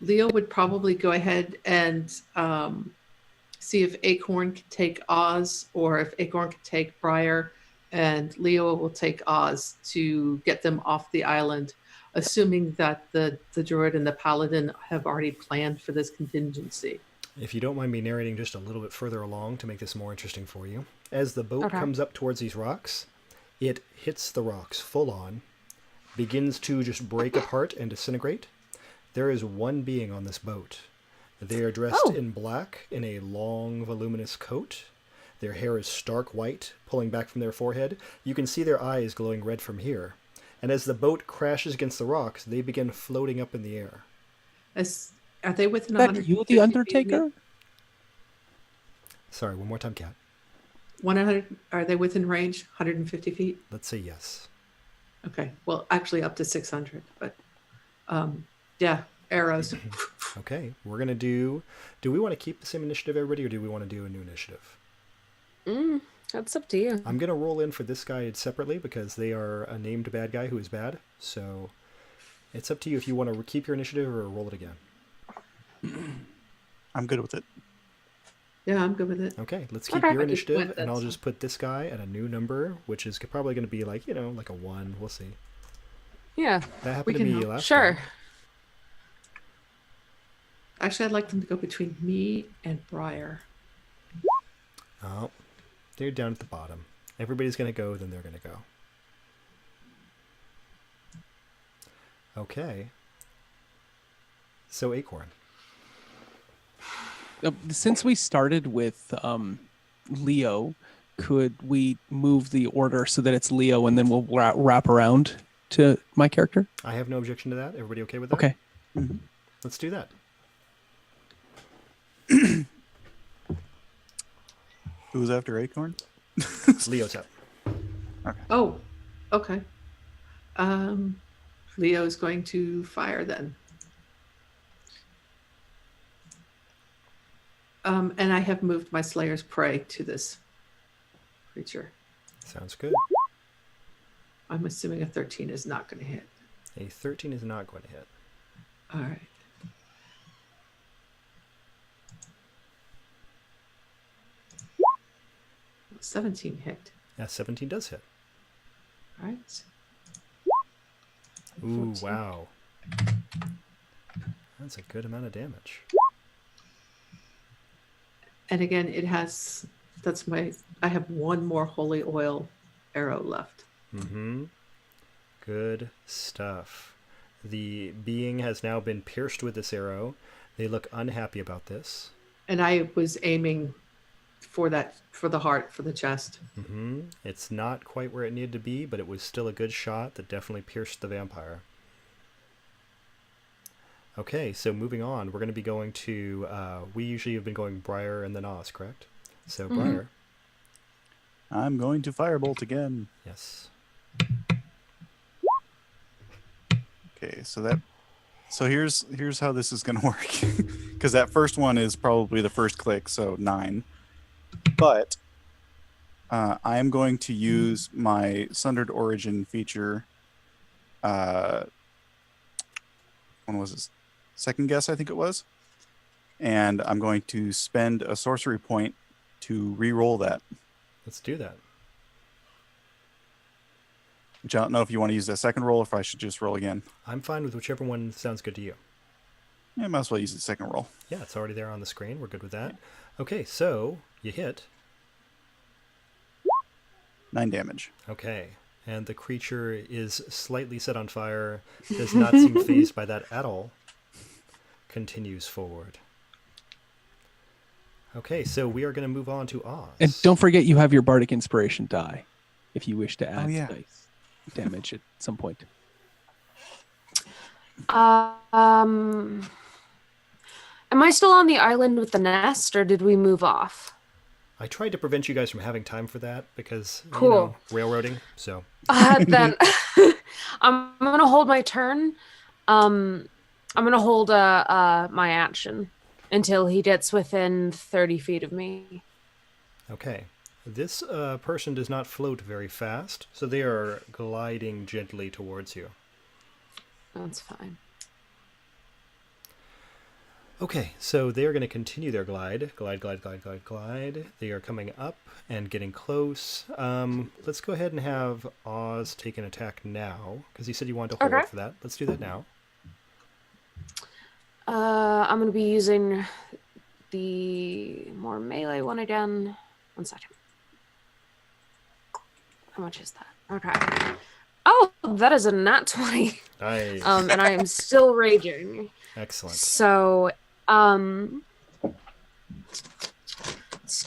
Leo would probably go ahead and see if Acorn can take Oz, or if Acorn can take Briar, and Leo will take Oz to get them off the island, assuming that the druid and the paladin have already planned for this contingency. If you don't mind me narrating just a little bit further along to make this more interesting for you, as the boat Okay. comes up towards these rocks, it hits the rocks full on, begins to just break apart and disintegrate. There is one being on this boat. They are dressed in black in a long, voluminous coat. Their hair is stark white, pulling back from their forehead. You can see their eyes glowing red from here. And as the boat crashes against the rocks, they begin floating up in the air. Are they within Is that 150 you, the feet of Undertaker? me? Sorry, one more time, Kat. 100? Are they within range? 150 feet? Let's say yes. Okay. Well, actually, up to 600. But yeah, arrows. Okay, we're going to do we want to keep the same initiative, everybody, or do we want to do a new initiative? That's up to you. I'm going to roll in for this guy separately because they are a named bad guy who is bad. So it's up to you if you want to keep your initiative or roll it again. I'm good with it. Yeah, I'm good with it. Okay, let's keep Okay. your I just initiative, went, and I'll that's just put this guy at a new number, which is probably going to be like, like a 1. We'll see. Yeah, That happened We to can me help. last sure. time. Actually, I'd like them to go between me and Briar. Oh, they're down at the bottom. Everybody's going to go, then they're going to go. Okay. So Acorn. Since we started with Leo, could we move the order so that it's Leo and then we'll wrap around to my character? I have no objection to that. Everybody okay with that? Okay. Let's do that. Who's after Acorn? Leo's up. Oh, okay. Leo's going to fire then. And I have moved my Slayer's Prey to this creature. Sounds good. I'm assuming a 13 is not going to hit. A 13 is not going to hit. All right. Well, 17 hit. Yeah, 17 does hit. All right. Ooh, 14. wow. That's a good amount of damage. And again, it has, I have one more holy oil arrow left. Mm-hmm. Good stuff. The being has now been pierced with this arrow. They look unhappy about this. And I was aiming for the heart, for the chest. Mm-hmm. It's not quite where it needed to be, but it was still a good shot that definitely pierced the vampire. Okay, so moving on, we're going to be going to, we usually have been going Briar and then Oz, correct? So Briar. I'm going to firebolt again. Yes. Okay, so here's how this is going to work. Because that first one is probably the first click, so 9. But I am going to use my Sundered Origin feature. When was this? second guess, I think it was. And I'm going to spend a sorcery point to re-roll that. Let's do that. Which I don't know if you want to use that second roll or if I should just roll again. I'm fine with whichever one sounds good to you. Yeah, might as well use the second roll. Yeah, it's already there on the screen. We're good with that. Okay, so you hit. 9 damage. Okay, and the creature is slightly set on fire, does not seem fazed by that at all. Continues forward. Okay, so we are going to move on to Oz. And don't forget you have your bardic inspiration die if you wish to add dice damage at some point. Am I still on the island with the nest, or did we move off? I tried to prevent you guys from having time for that because, Cool. railroading, so. Then I'm gonna hold my turn. I'm gonna hold my action until he gets within 30 feet of me. Okay. This person does not float very fast, so they are gliding gently towards you. That's fine. Okay, so they are going to continue their glide. Glide. They are coming up and getting close. Let's go ahead and have Oz take an attack now, because you said you wanted to hold Okay. for that. Let's do that now. I'm gonna be using the more melee one again. 1 second. How much is that? Okay. Oh, that is a nat 20. Nice. And I am still raging. Excellent. So, let's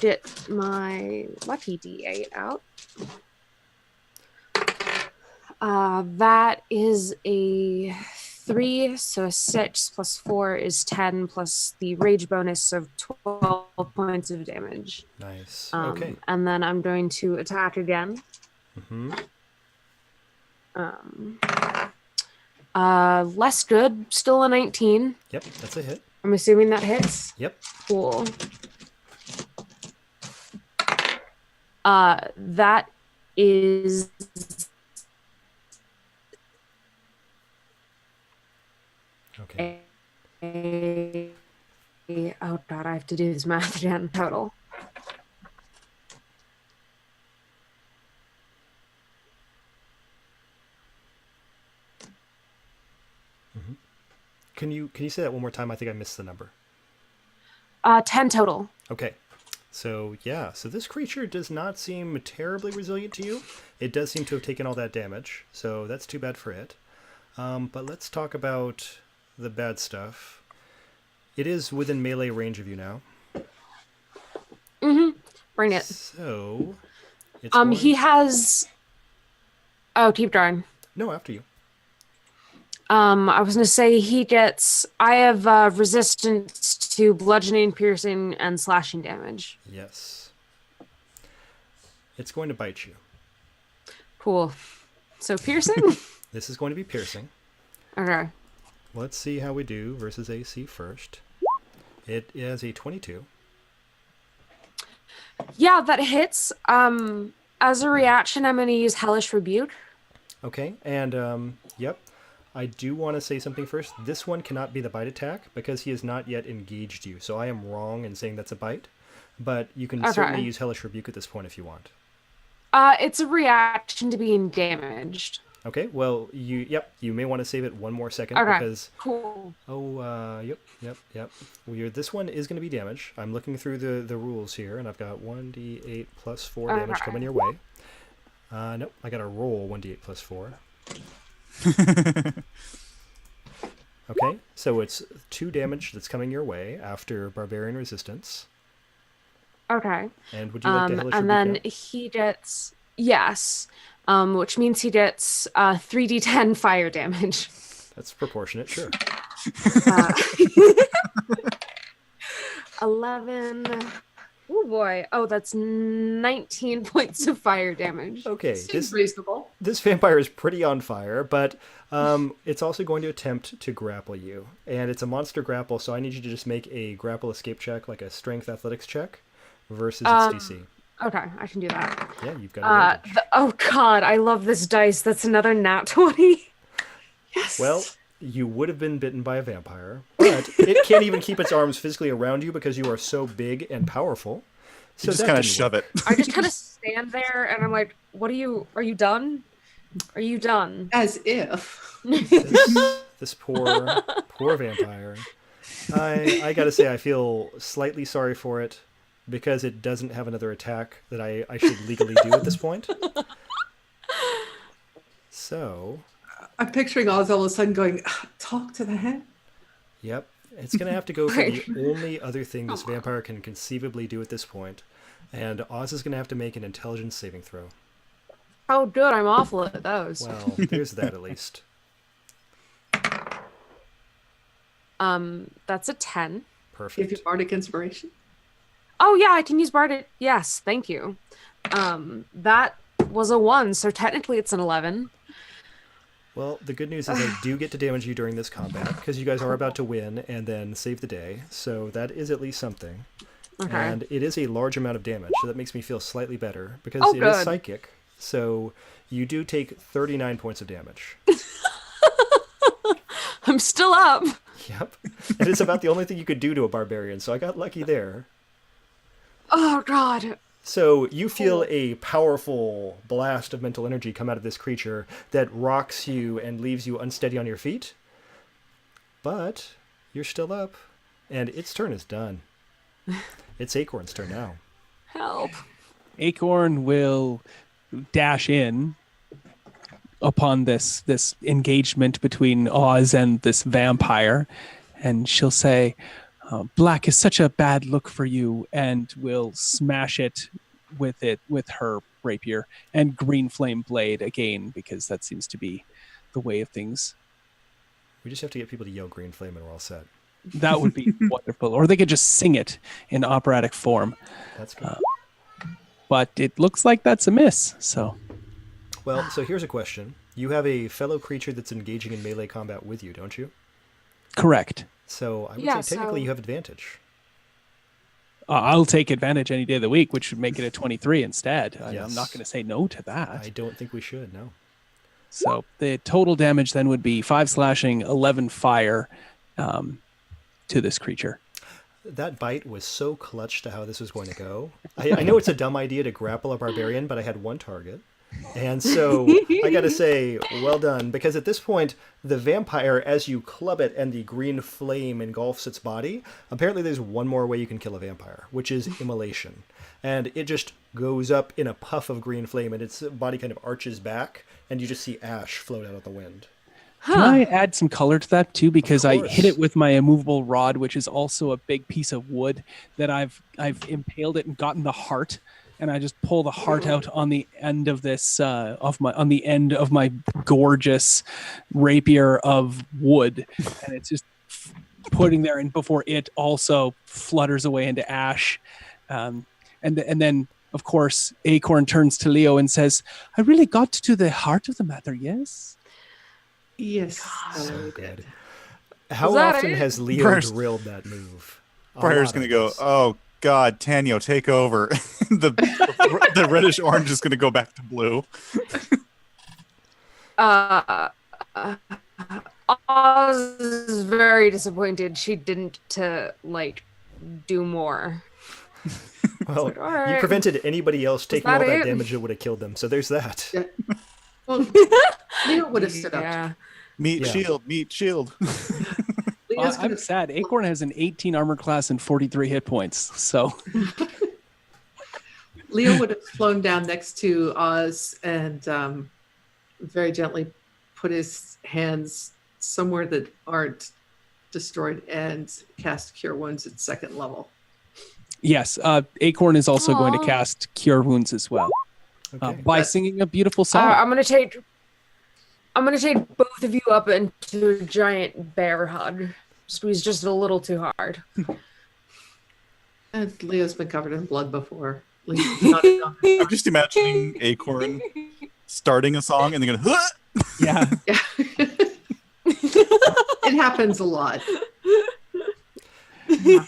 get my lucky D8 out. That is a 3, so a 6 plus 4 is 10, plus the rage bonus of 12 points of damage. Nice. Okay. And then I'm going to attack again. Mm-hmm. Less good, still a 19. Yep, that's a hit. I'm assuming that hits. Yep. Cool. That is Okay. oh god, I have to do this math again. Total. Can you say that one more time? I think I missed the number. 10 total. Okay. So, yeah. So this creature does not seem terribly resilient to you. It does seem to have taken all that damage. So that's too bad for it. But let's talk about the bad stuff. It is within melee range of you now. Mm-hmm. Bring it. So, it's He has... Oh, keep going. No, after you. I was going to say he gets... I have resistance to bludgeoning, piercing, and slashing damage. Yes. It's going to bite you. Cool. So piercing? This is going to be piercing. Okay. Let's see how we do versus AC first. It is a 22. Yeah, that hits. As a reaction, I'm going to use Hellish Rebuke. Okay, and yep. I do want to say something first. This one cannot be the bite attack because he has not yet engaged you. So I am wrong in saying that's a bite. But you can certainly use Hellish Rebuke at this point if you want. It's a reaction to being damaged. Okay, well, you may want to save it one more second because... Cool. Yep. This one is going to be damage. I'm looking through the rules here, and I've got 1d8 plus 4 damage coming your way. Nope, I got to roll 1d8 plus 4. Okay, so it's 2 damage that's coming your way after Barbarian Resistance. Okay. And would you like to Hellish and Rebuke then he gets... Yes. Which means he gets 3d10 fire damage. That's proportionate, sure. 11... Oh boy. Oh, that's 19 points of fire damage. Okay, Seems reasonable. this vampire is pretty on fire, but it's also going to attempt to grapple you. And it's a monster grapple, so I need you to just make a grapple escape check, like a strength athletics check, versus its DC. Okay, I can do that. Yeah, you've got advantage. Oh god, I love this dice. That's another nat 20. Yes. Well, you would have been bitten by a vampire, but it can't even keep its arms physically around you because you are so big and powerful. So You just that kind of didn't shove work. it. I just kind of stand there and I'm like, are you done? Are you done? As if. This poor vampire. I gotta say, I feel slightly sorry for it because it doesn't have another attack that I should legally do at this point. So, I'm picturing Oz all of a sudden going, talk to the hen. yep, it's gonna have to go for the Right. only other thing this vampire can conceivably do at this point, and Oz is gonna have to make an intelligence saving throw. Oh, good. I'm awful at those. Well, there's that at least. That's a 10. Give you Perfect. bardic inspiration. Oh yeah, I can use Bard. Yes, thank you. That was a 1, so technically it's an 11. Well, the good news is I do get to damage you during this combat because you guys are about to win and then save the day. So that is at least something. Okay. And it is a large amount of damage, so that makes me feel slightly better because Oh, it is good. psychic. So you do take 39 points of damage. I'm still up. Yep. And it's about the only thing you could do to a barbarian, so I got lucky there. Oh god. So you feel a powerful blast of mental energy come out of this creature that rocks you and leaves you unsteady on your feet. But you're still up, and its turn is done. It's Acorn's turn now. Help. Acorn will dash in upon this engagement between Oz and this vampire, and she'll say, "Black is such a bad look for you," and will smash it with her rapier and green flame blade again, because that seems to be the way of things. We just have to get people to yell green flame and we're all set. That would be wonderful. Or they could just sing it in operatic form. That's good. But it looks like that's a miss. So Well, so here's a question. You have a fellow creature that's engaging in melee combat with you, don't you? correct. So I would Yeah, say technically so- you have advantage. I'll take advantage any day of the week, which would make it a 23 instead. I'm Yes. not going to say no to that. I don't think we should, no. So the total damage then would be 5 slashing, 11 fire to this creature. That bite was so clutch to how this was going to go. I know it's a dumb idea to grapple a barbarian, but I had one target. And so I got to say, well done. Because at this point, the vampire, as you club it and the green flame engulfs its body, apparently there's one more way you can kill a vampire, which is immolation. And it just goes up in a puff of green flame and its body kind of arches back and you just see ash float out of the wind. Can I add some color to that too? Because I course. hit it with my immovable rod, which is also a big piece of wood that I've impaled it and gotten the heart, and I just pull the heart out on the end of this on the end of my gorgeous rapier of wood, and it's just putting there, and before it also flutters away into ash, and then of course Acorn turns to Leo and says, "I really got to the heart of the matter, yes." Yes. So good. How that often it? has Leo Briar's- drilled that move? A Briar's lot going to of go, times. "Oh, God, Tanyo, take over." the reddish orange is going to go back to blue. Oz is very disappointed she didn't do more. Well, like, all you right. prevented anybody else taking all that that it? damage that would have killed them. So there's that. Yeah. Well, Leo would have stood up. Yeah. Meet Yeah. shield, meet shield. Leo's I'm gonna, sad. Acorn has an 18 armor class and 43 hit points. So Leo would have flown down next to Oz and very gently put his hands somewhere that aren't destroyed and cast Cure Wounds at 2nd level. yes, Acorn is also going to Aw. cast Cure Wounds as well Okay. by singing a beautiful song. I'm gonna take both of you up into a giant bear hug. Squeeze just a little too hard. And Leo's been covered in blood before. Leo's not a dumb- I'm just imagining Acorn starting a song and then going, "Huh!" Yeah, Yeah. It happens a lot. It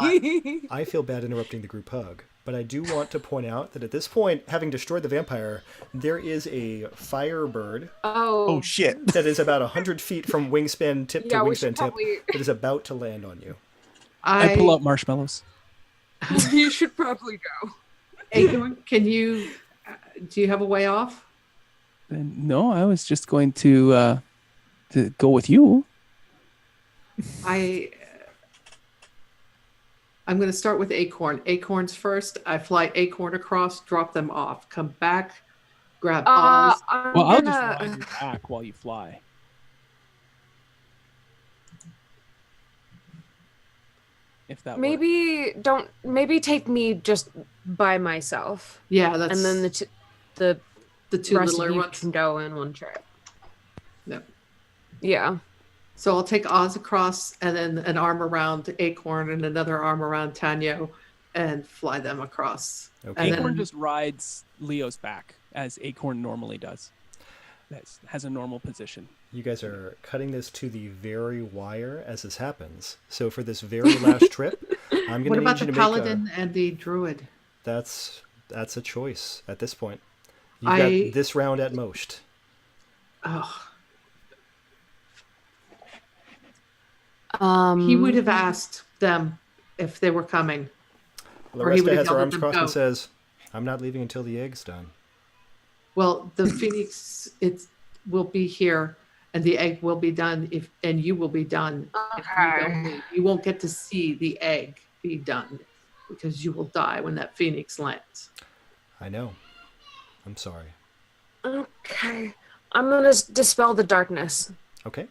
happens a lot. I feel bad interrupting the group hug, But I do want to point out that at this point, having destroyed the vampire, there is a firebird Oh, Oh shit! that is about 100 feet from wingspan tip to yeah, we should wingspan tip probably. that is about to land on you. I pull out marshmallows. You should probably go. Acorn, can you? Do you have a way off? And no, I was just going to go with you. I'm going to start with Acorn. Acorn's first. I fly Acorn across, drop them off, come back, grab Oz. I'm Well, I'll gonna, just ride your back while you fly. If that works. maybe take me just by myself, Yeah, that's and then the the two rest of littler you ones. can go in one trip. Yep. Yeah. So I'll take Oz across, and then an arm around Acorn, and another arm around Tanyo, and fly them across. Okay. And Acorn then just rides Leo's back as Acorn normally does. That has a normal position. You guys are cutting this to the very wire as this happens. So for this very last trip, I'm going what to about need you the to paladin and the druid? That's a choice at this point. You've I- got this round at most. Oh, He he would have asked them if they were coming. Or he Laresta would have has her yelled at arms them, crossed and "Go." says, "I'm not leaving until the egg's done." Well, the phoenix will be here, and the egg will be done and you will be done. If you don't leave. You won't get to see the egg be done because you will die when that phoenix lands. I know. I'm sorry. Okay. I'm gonna dispel the darkness. Okay.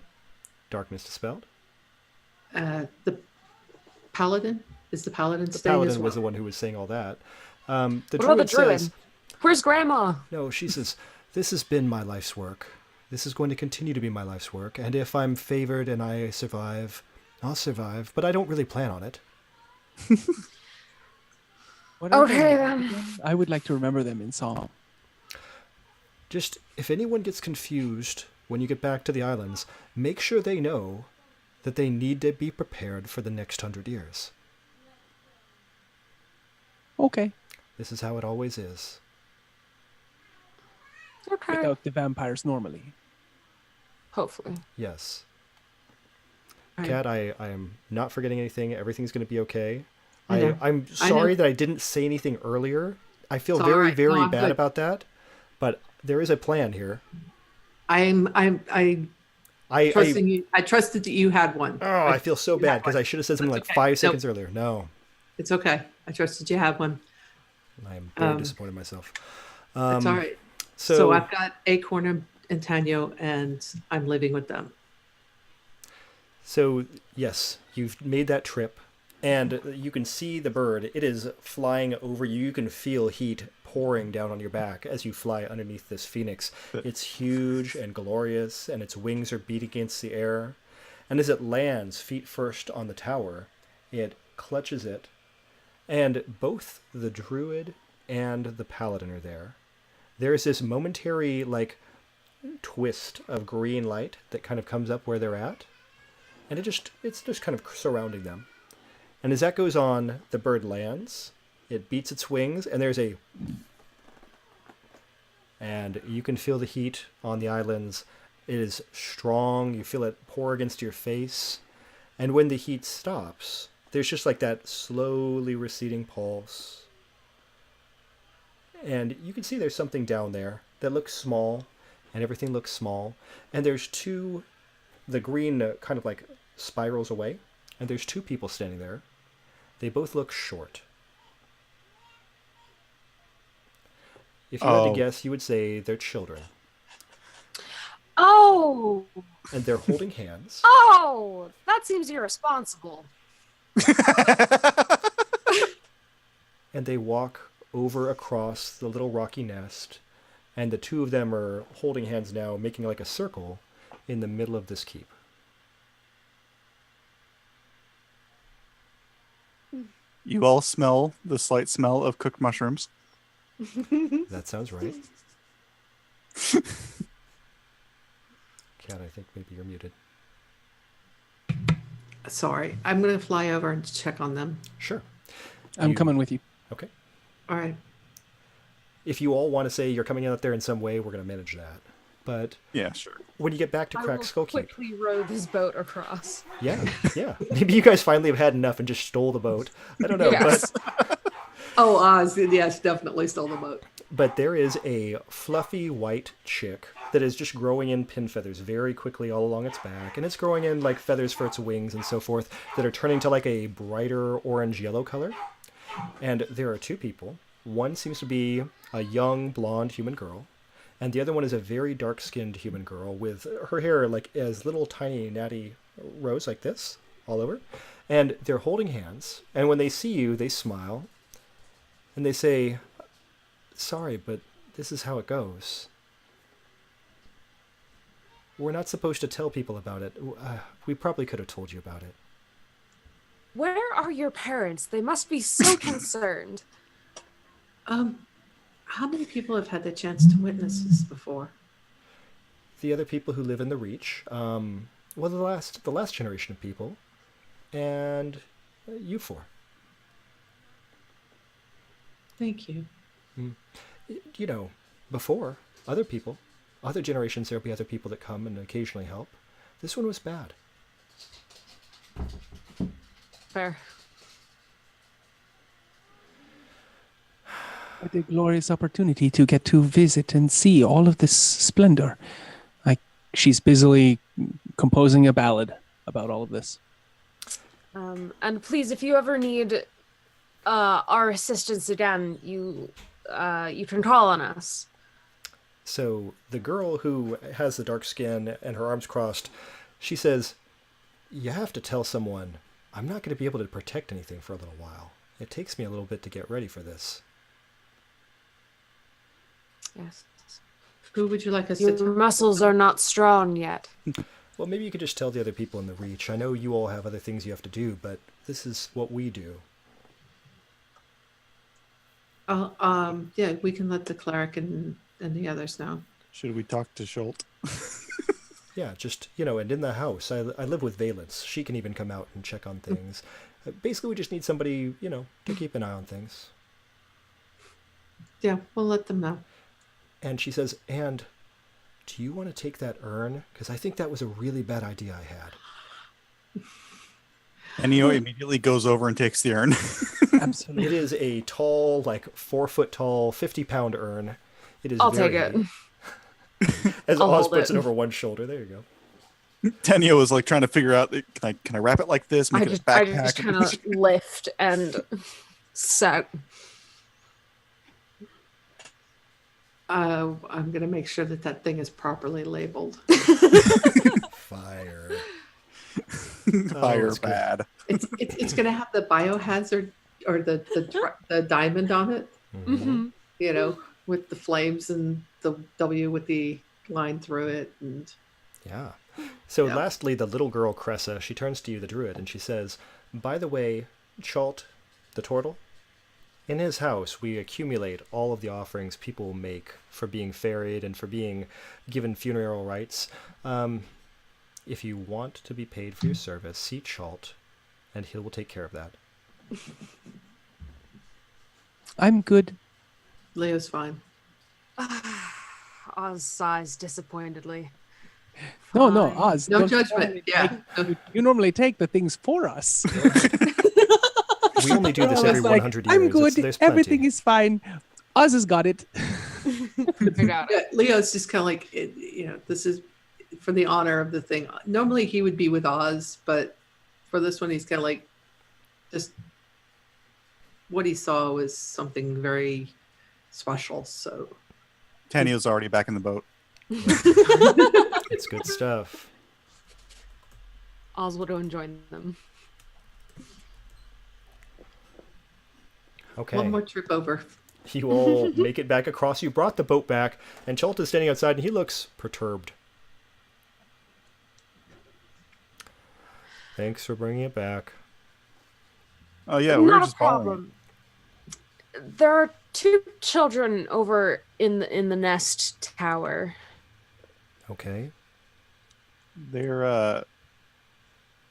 Darkness dispelled. The paladin is the paladin The staying as paladin well? was the one who was saying all that. The What about the druid druid? says, Where's Grandma? no, she says, this has been my life's work. This is going to continue to be my life's work. And if I'm favored and I survive, I'll survive. But I don't really plan on it. What are Okay, they then. again? I would like to remember them in song. Just, if anyone gets confused when you get back to the islands, make sure they know that they need to be prepared for the next 100 years. Okay. This is how it always is. Okay. Without the vampires normally. Hopefully. Yes. Right. Kat, I am not forgetting anything. Everything's going to be okay. I know. I'm I sorry know. that I didn't say anything earlier. I feel It's all very, right. very No, I'm bad good. about that. But there is a plan here. I trusting you. I trusted that you had one. I feel so You bad had because one. I should have said something like That's okay. 5 Nope. seconds earlier. No, It's okay. I trusted you had one. I am very Um, disappointed in myself. It's all right. So, So I've got Acorn and Tanyo, and I'm living with them. So, yes, you've made that trip, and you can see the bird. It is flying over you. You can feel heat pouring down on your back as you fly underneath this phoenix. It's huge and glorious, and its wings are beating against the air. And as it lands feet first on the tower, it clutches it, and both the druid and the paladin are there. There's this momentary, twist of green light that kind of comes up where they're at. And it's just kind of surrounding them. And as that goes on, the bird lands, it beats its wings, and and you can feel the heat on the islands. It is strong, you feel it pour against your face. And when the heat stops, there's just like that slowly receding pulse. And you can see there's something down there that looks small, and everything looks small. And there's the green kind of spirals away, and there's 2 people standing there. They both look short. If you had to Oh. guess, you would say they're children. Oh, And they're holding hands. oh, that seems irresponsible. And they walk over across the little rocky nest. And the 2 of them are holding hands now, making like a circle in the middle of this keep. You all smell the slight smell of cooked mushrooms. That sounds right. Kat, I think maybe you're muted. Sorry. I'm going to fly over and check on them. Sure. I'm You- coming with you. Okay. All right. If you all want to say you're coming out there in some way, we're going to manage that. But Yeah, sure. when you get back to I Crack will Skullkeep, quickly row this boat across. yeah. Maybe you guys finally have had enough and just stole the boat. I don't know, Yes. Oh, Oz, yes, definitely stole the boat. but there is a fluffy white chick that is just growing in pin feathers very quickly all along its back, and it's growing in like feathers for its wings and so forth that are turning to like a brighter orange yellow color. And there are two people. One seems to be a young blonde human girl, and the other one is a very dark-skinned human girl with her hair like as little tiny natty rows like this all over. And they're holding hands, and when they see you, they smile, and they say, "Sorry, but this is how it goes. We're not supposed to tell people about it. We probably could have told you about it." Where are your parents? They must be so concerned. How many people have had the chance to witness this before? The other people who live in the Reach, well, the last generation of people, and you four. Thank you. You know, before, other people, other generations, there'll be other people that come and occasionally help. This one was bad. Fair. What a glorious opportunity to get to visit and see all of this splendor. She's busily composing a ballad about all of this. And please, if you ever need our assistance again, you can call on us. So the girl who has the dark skin and her arms crossed, she says, "You have to tell someone. I'm not going to be able to protect anything for a little while. It takes me a little bit to get ready for this." Yes. Who would you like us Your to? muscles are not strong yet. Well, maybe you could just tell the other people in the Reach. I know you all have other things you have to do, but this is what we do. Yeah, we can let the cleric and the others know. Should we talk to Schult? Yeah, just, and in the house, I live with Valence. She can even come out and check on things. Basically, we just need somebody, to keep an eye on things. Yeah, we'll let them know. And she says, "And do you want to take that urn? Because I think that was a really bad idea I had." And Neo immediately goes over and takes the urn. Absolutely. It is a tall, like 4 foot tall, 50-pound urn. It is I'll very take it. As I'll Oz hold puts it. it over one shoulder. There you go. Tenio is like trying to figure out, can I wrap it like this? Make I it a just backpack? kind of lift and set. I'm gonna make sure that thing is properly labeled. Fire. Fire that's good. bad. It's gonna have the biohazard or the diamond on it. Mm-hmm. With the flames and the W with the line through it, and Yeah. So Yeah. lastly, the little girl Cressa, she turns to you, the druid, and she says, "By the way, Chalt, the turtle, in his house we accumulate all of the offerings people make for being ferried and for being given funeral rites. If you want to be paid for your service, see Chalt, and he will take care of that." I'm good. Leo's fine. Oz sighs disappointedly. No, Fine. Oz. No don't you judgment. normally Yeah. take- you normally take the things for us. We only do this I every was like, 100 years. I'm good. There's plenty. Everything is fine. Oz has got it. I got Yeah, it. Leo's just kind of like, this is for the honor of the thing. Normally he would be with Oz, but for this one, he's kind of like, just what he saw was something very special. So Tenio's already back in the boat. It's good stuff. Oz will go and join them. Okay. one more trip over. You all make it back across. You brought the boat back, and Chalt is standing outside, and he looks perturbed. Thanks for bringing it back. Oh yeah, we were Not a just following it. problem. There are two children over in the nest tower. Okay. They're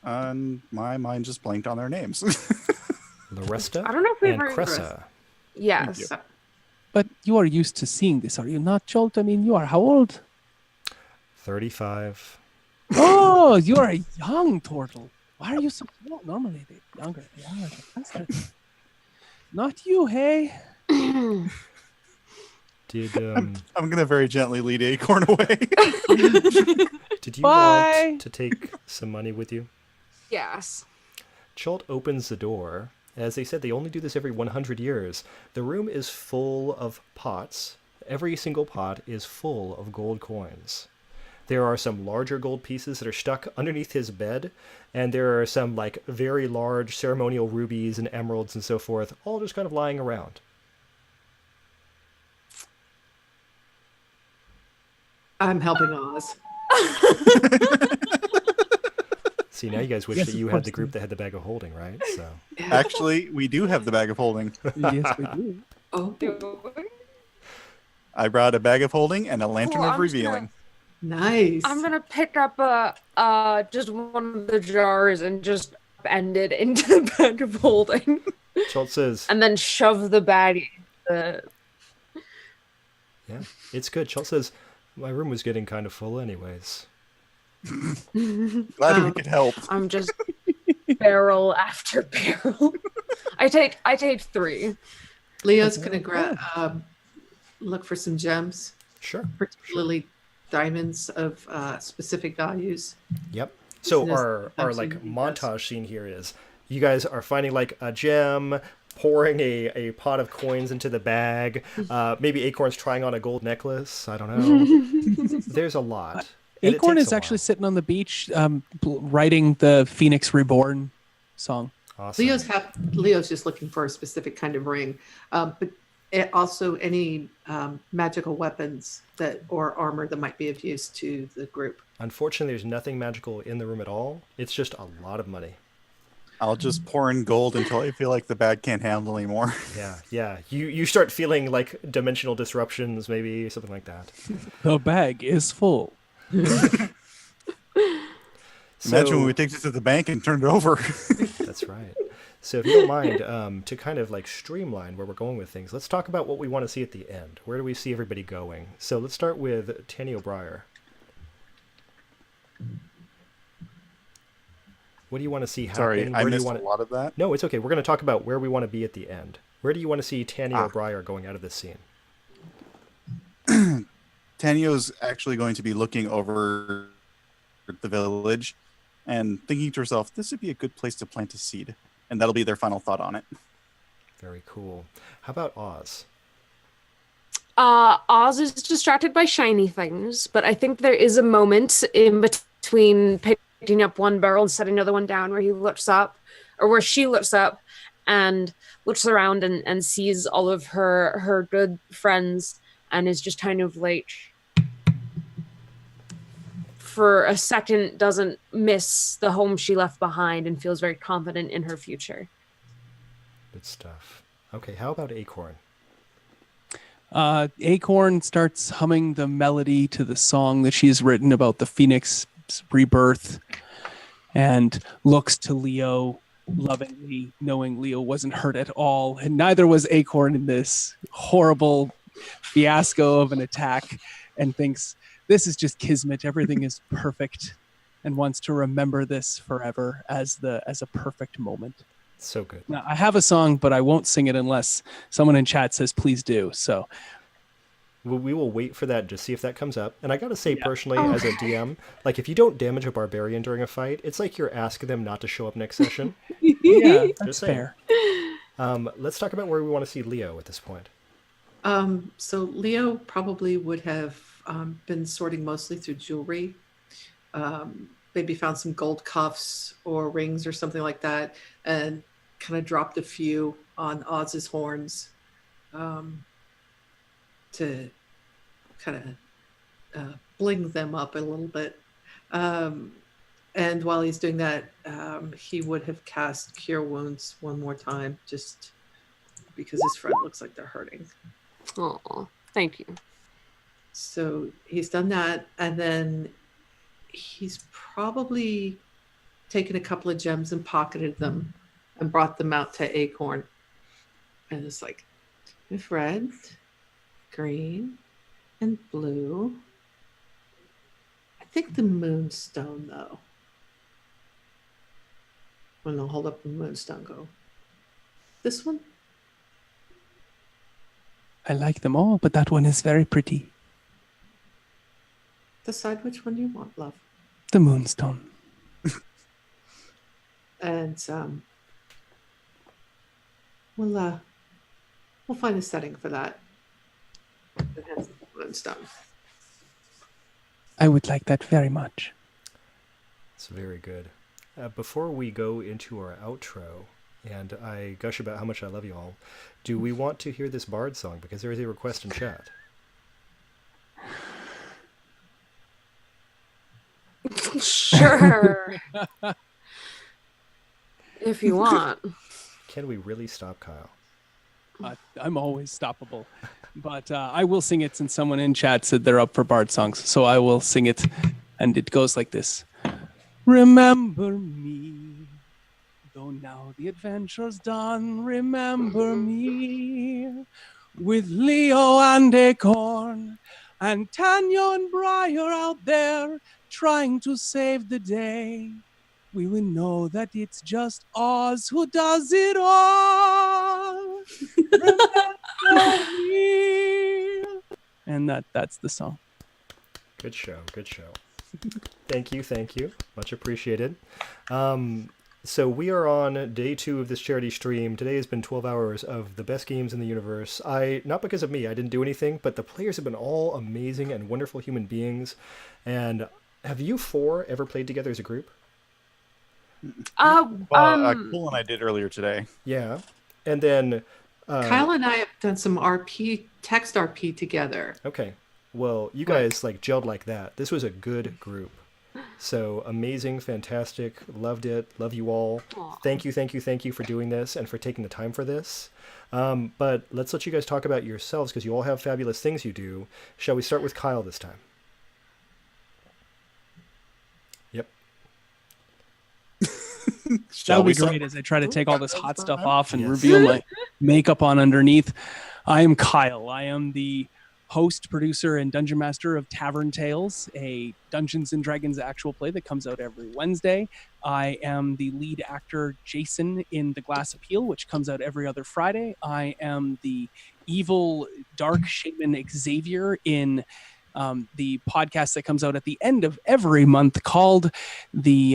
on my mind just blanked on their names. Laresta I don't know if we've and heard Cressa. Yes. But you are used to seeing this, are you not, Jolt? I mean, you are how old? 35. Oh, you are a young turtle. Why are you so small? Normally, the younger they are, the faster. Not you, hey? Did I'm gonna very gently lead Acorn away. did you Bye. want to take some money with you? Yes. Chult opens the door. As they said, they only do this every 100 years. The room is full of pots. Every single pot is full of gold coins. There are some larger gold pieces that are stuck underneath his bed, and there are some like very large ceremonial rubies and emeralds and so forth, all just kind of lying around. I'm helping Oz. See, now you guys wish Yes, that of you course. had the group that had the bag of holding, right? So Actually, we do have the bag of holding. Yes, we do. Oh, I brought a bag of holding and a lantern Cool, of I'm just revealing. nice. I'm gonna pick up just one of the jars and just end it into the bag of holding, Chult says, and then shove the bag. In yeah, it's good. Chult says, my room was getting kind of full anyways. Glad we could help. I'm just barrel after barrel. I take 3. Leo's gonna look for some gems, Sure. particularly diamonds of specific values. Yep. So Yes, our like absolutely, yes. montage scene here is you guys are finding like a gem, pouring a pot of coins into the bag. Maybe Acorn's trying on a gold necklace. I don't know. There's a lot. And it Acorn takes is a actually while. sitting on the beach writing the Phoenix Reborn song. Awesome. Leo's just looking for a specific kind of ring, but also any magical weapons or armor that might be of use to the group. Unfortunately, there's nothing magical in the room at all. It's just a lot of money. I'll just pour in gold until I feel like the bag can't handle anymore. Yeah. You start feeling like dimensional disruptions, maybe something like that. The bag is full. Imagine when we take this to the bank and turn it over. That's right. So if you don't mind, to kind of like streamline where we're going with things, let's talk about what we want to see at the end. Where do we see everybody going? So let's start with Tanny O'Brien. What do you want to see happen? Sorry, I Where do you missed want a lot of that. No, it's okay. We're going to talk about where we want to be at the end. Where do you want to see Tanny Ah. O'Brien going out of this scene? Tanio's actually going to be looking over the village and thinking to herself, this would be a good place to plant a seed. And that'll be their final thought on it. Very cool. How about Oz? Oz is distracted by shiny things, but I think there is a moment in between picking up one barrel and setting another one down where he looks up, or where she looks up and looks around and sees all of her good friends and is just kind of like, for a second, doesn't miss the home she left behind and feels very confident in her future. Good stuff. Okay, how about Acorn? Acorn starts humming the melody to the song that she's written about the Phoenix rebirth and looks to Leo lovingly, knowing Leo wasn't hurt at all, and neither was Acorn in this horrible fiasco of an attack, and thinks this is just kismet, everything is perfect, and wants to remember this forever as a perfect moment. So good. Now, I have a song, but I won't sing it unless someone in chat says please do. So We will wait for that to see if that comes up. And I gotta say, personally, Oh. as a DM, like if you don't damage a barbarian during a fight, it's like you're asking them not to show up next session. yeah, that's Just saying. fair. Let's talk about where we want to see Leo at this point. So Leo probably would have been sorting mostly through jewelry. Maybe found some gold cuffs or rings or something like that, and kind of dropped a few on Oz's horns to kind of bling them up a little bit. And while he's doing that, he would have cast Cure Wounds one more time, just because his friend looks like they're hurting. Oh, thank you. So he's done that, and then he's probably taken a couple of gems and pocketed them and brought them out to Acorn. And it's like, We have red, green, and blue. I think the moonstone, though. When I'll hold up the moonstone, go. This one? I like them all, but that one is very pretty. Decide which one you want, love. The moonstone. And we'll find a setting for that. That has the moonstone. I would like that very much. It's very good. Before we go into our outro, and I gush about how much I love you all, do we want to hear this bard song? Because there is a request in chat. Sure. If you want. Can we really stop Kyle? I'm always stoppable. But I will sing it since someone in chat said they're up for bard songs. So I will sing it. And it goes like this. Remember me, though now the adventure's done. Remember me, with Leo and Acorn, and Tanya and Briar out there trying to save the day. We will know that it's just Oz who does it all. Remember me. And that's the song. Good show. Good show. Thank you. Much appreciated. So we are on day 2 of this charity stream. Today has been 12 hours of the best games in the universe. Not because of me, I didn't do anything, but the players have been all amazing and wonderful human beings. And have you 4 ever played together as a group? Cool and I did earlier today. Yeah. And then Kyle and I have done some text RP together. Okay. Well, you guys like gelled like that. This was a good group. So amazing, fantastic, loved it, love you all. Aww. Thank you for doing this and for taking the time for this. But let's let you guys talk about yourselves because you all have fabulous things you do. Shall we start with Kyle this time? Yep. That would be great as I try to take all this hot stuff off and reveal my makeup on underneath. I am Kyle. I am the host, producer, and dungeon master of Tavern Tales, a Dungeons & Dragons actual play that comes out every Wednesday. I am the lead actor, Jason, in The Glass Appeal, which comes out every other Friday. I am the evil, dark shaman Xavier in the podcast that comes out at the end of every month called the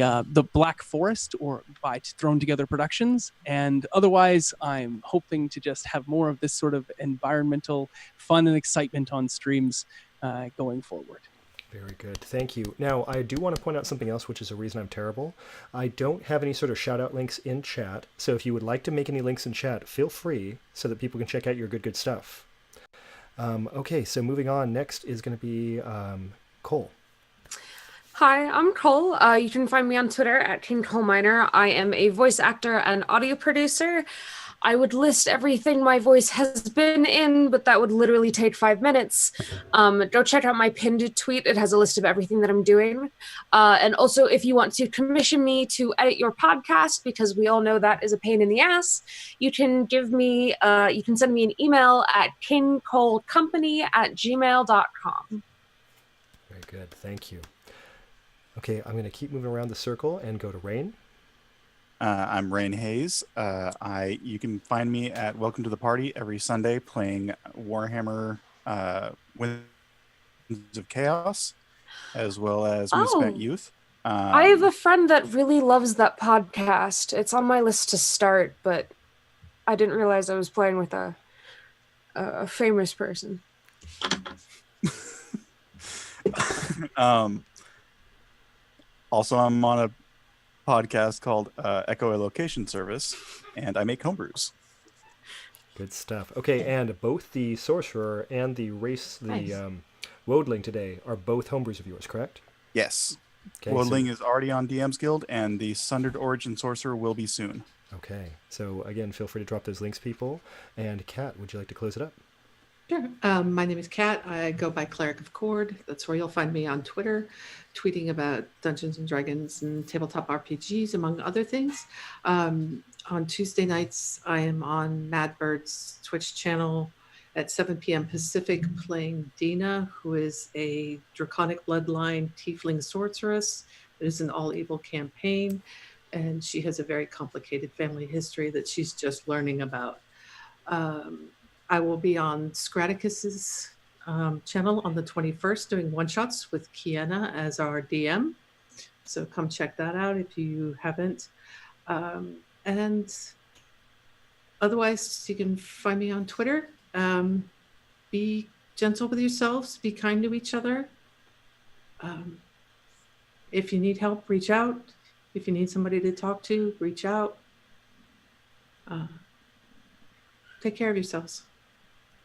Black Forest, or by Thrown Together Productions. And otherwise, I'm hoping to just have more of this sort of environmental fun and excitement on streams going forward. Very good. Thank you. Now, I do want to point out something else, which is a reason I'm terrible. I don't have any sort of shout-out links in chat, so if you would like to make any links in chat, feel free so that people can check out your good stuff. Okay, so moving on, next is going to be Cole. Hi, I'm Cole. You can find me on Twitter at King Cole Minor. I am a voice actor and audio producer. I would list everything my voice has been in, but that would literally take 5 minutes. Go check out my pinned tweet. It has a list of everything that I'm doing. And also, if you want to commission me to edit your podcast, because we all know that is a pain in the ass, you can send me an email at kingcolecompany@gmail.com. Very good. Thank you. Okay, I'm going to keep moving around the circle and go to Rain. I'm Rain Hayes. You can find me at Welcome to the Party every Sunday playing Warhammer Winds of Chaos, as well as We Spent Youth. I have a friend that really loves that podcast. It's on my list to start, but I didn't realize I was playing with a famous person. Also, I'm on a podcast called Echo a Location Service, and I make homebrews. Good stuff. Okay, and both the Sorcerer and the Wodling today are both homebrews of yours, correct? Yes. Okay, Wodling is already on DM's Guild, and the Sundered Origin Sorcerer will be soon. Okay, so again, feel free to drop those links, people. And Kat, would you like to close it up? Sure. My name is Kat. I go by Cleric of Cord. That's where you'll find me on Twitter, tweeting about Dungeons and Dragons and tabletop RPGs, among other things. On Tuesday nights, I am on Madbird's Twitch channel at 7 p.m. Pacific, playing Dina, who is a draconic bloodline tiefling sorceress. It is an all-evil campaign, and she has a very complicated family history that she's just learning about. I will be on Scraticus's channel on the 21st doing one-shots with Kiana as our DM. So come check that out if you haven't. And otherwise, you can find me on Twitter. Be gentle with yourselves. Be kind to each other. If you need help, reach out. If you need somebody to talk to, reach out. Take care of yourselves.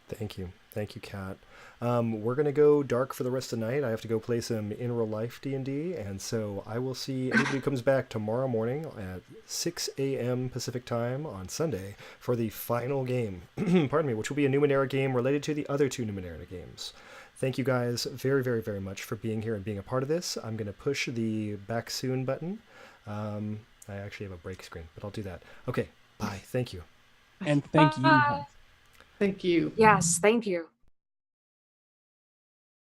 Thank you. Thank you, Kat. We're going to go dark for the rest of the night. I have to go play some in real life D&D, and so I will see anybody who comes back tomorrow morning at 6 a.m. Pacific time on Sunday for the final game, pardon me, which will be a Numenera game related to the other two Numenera games. Thank you guys very, very, very much for being here and being a part of this. I'm going to push the back soon button. I actually have a break screen, but I'll do that. Okay, bye. Thank you. And thank you. Bye. Thank you. Yes, thank you.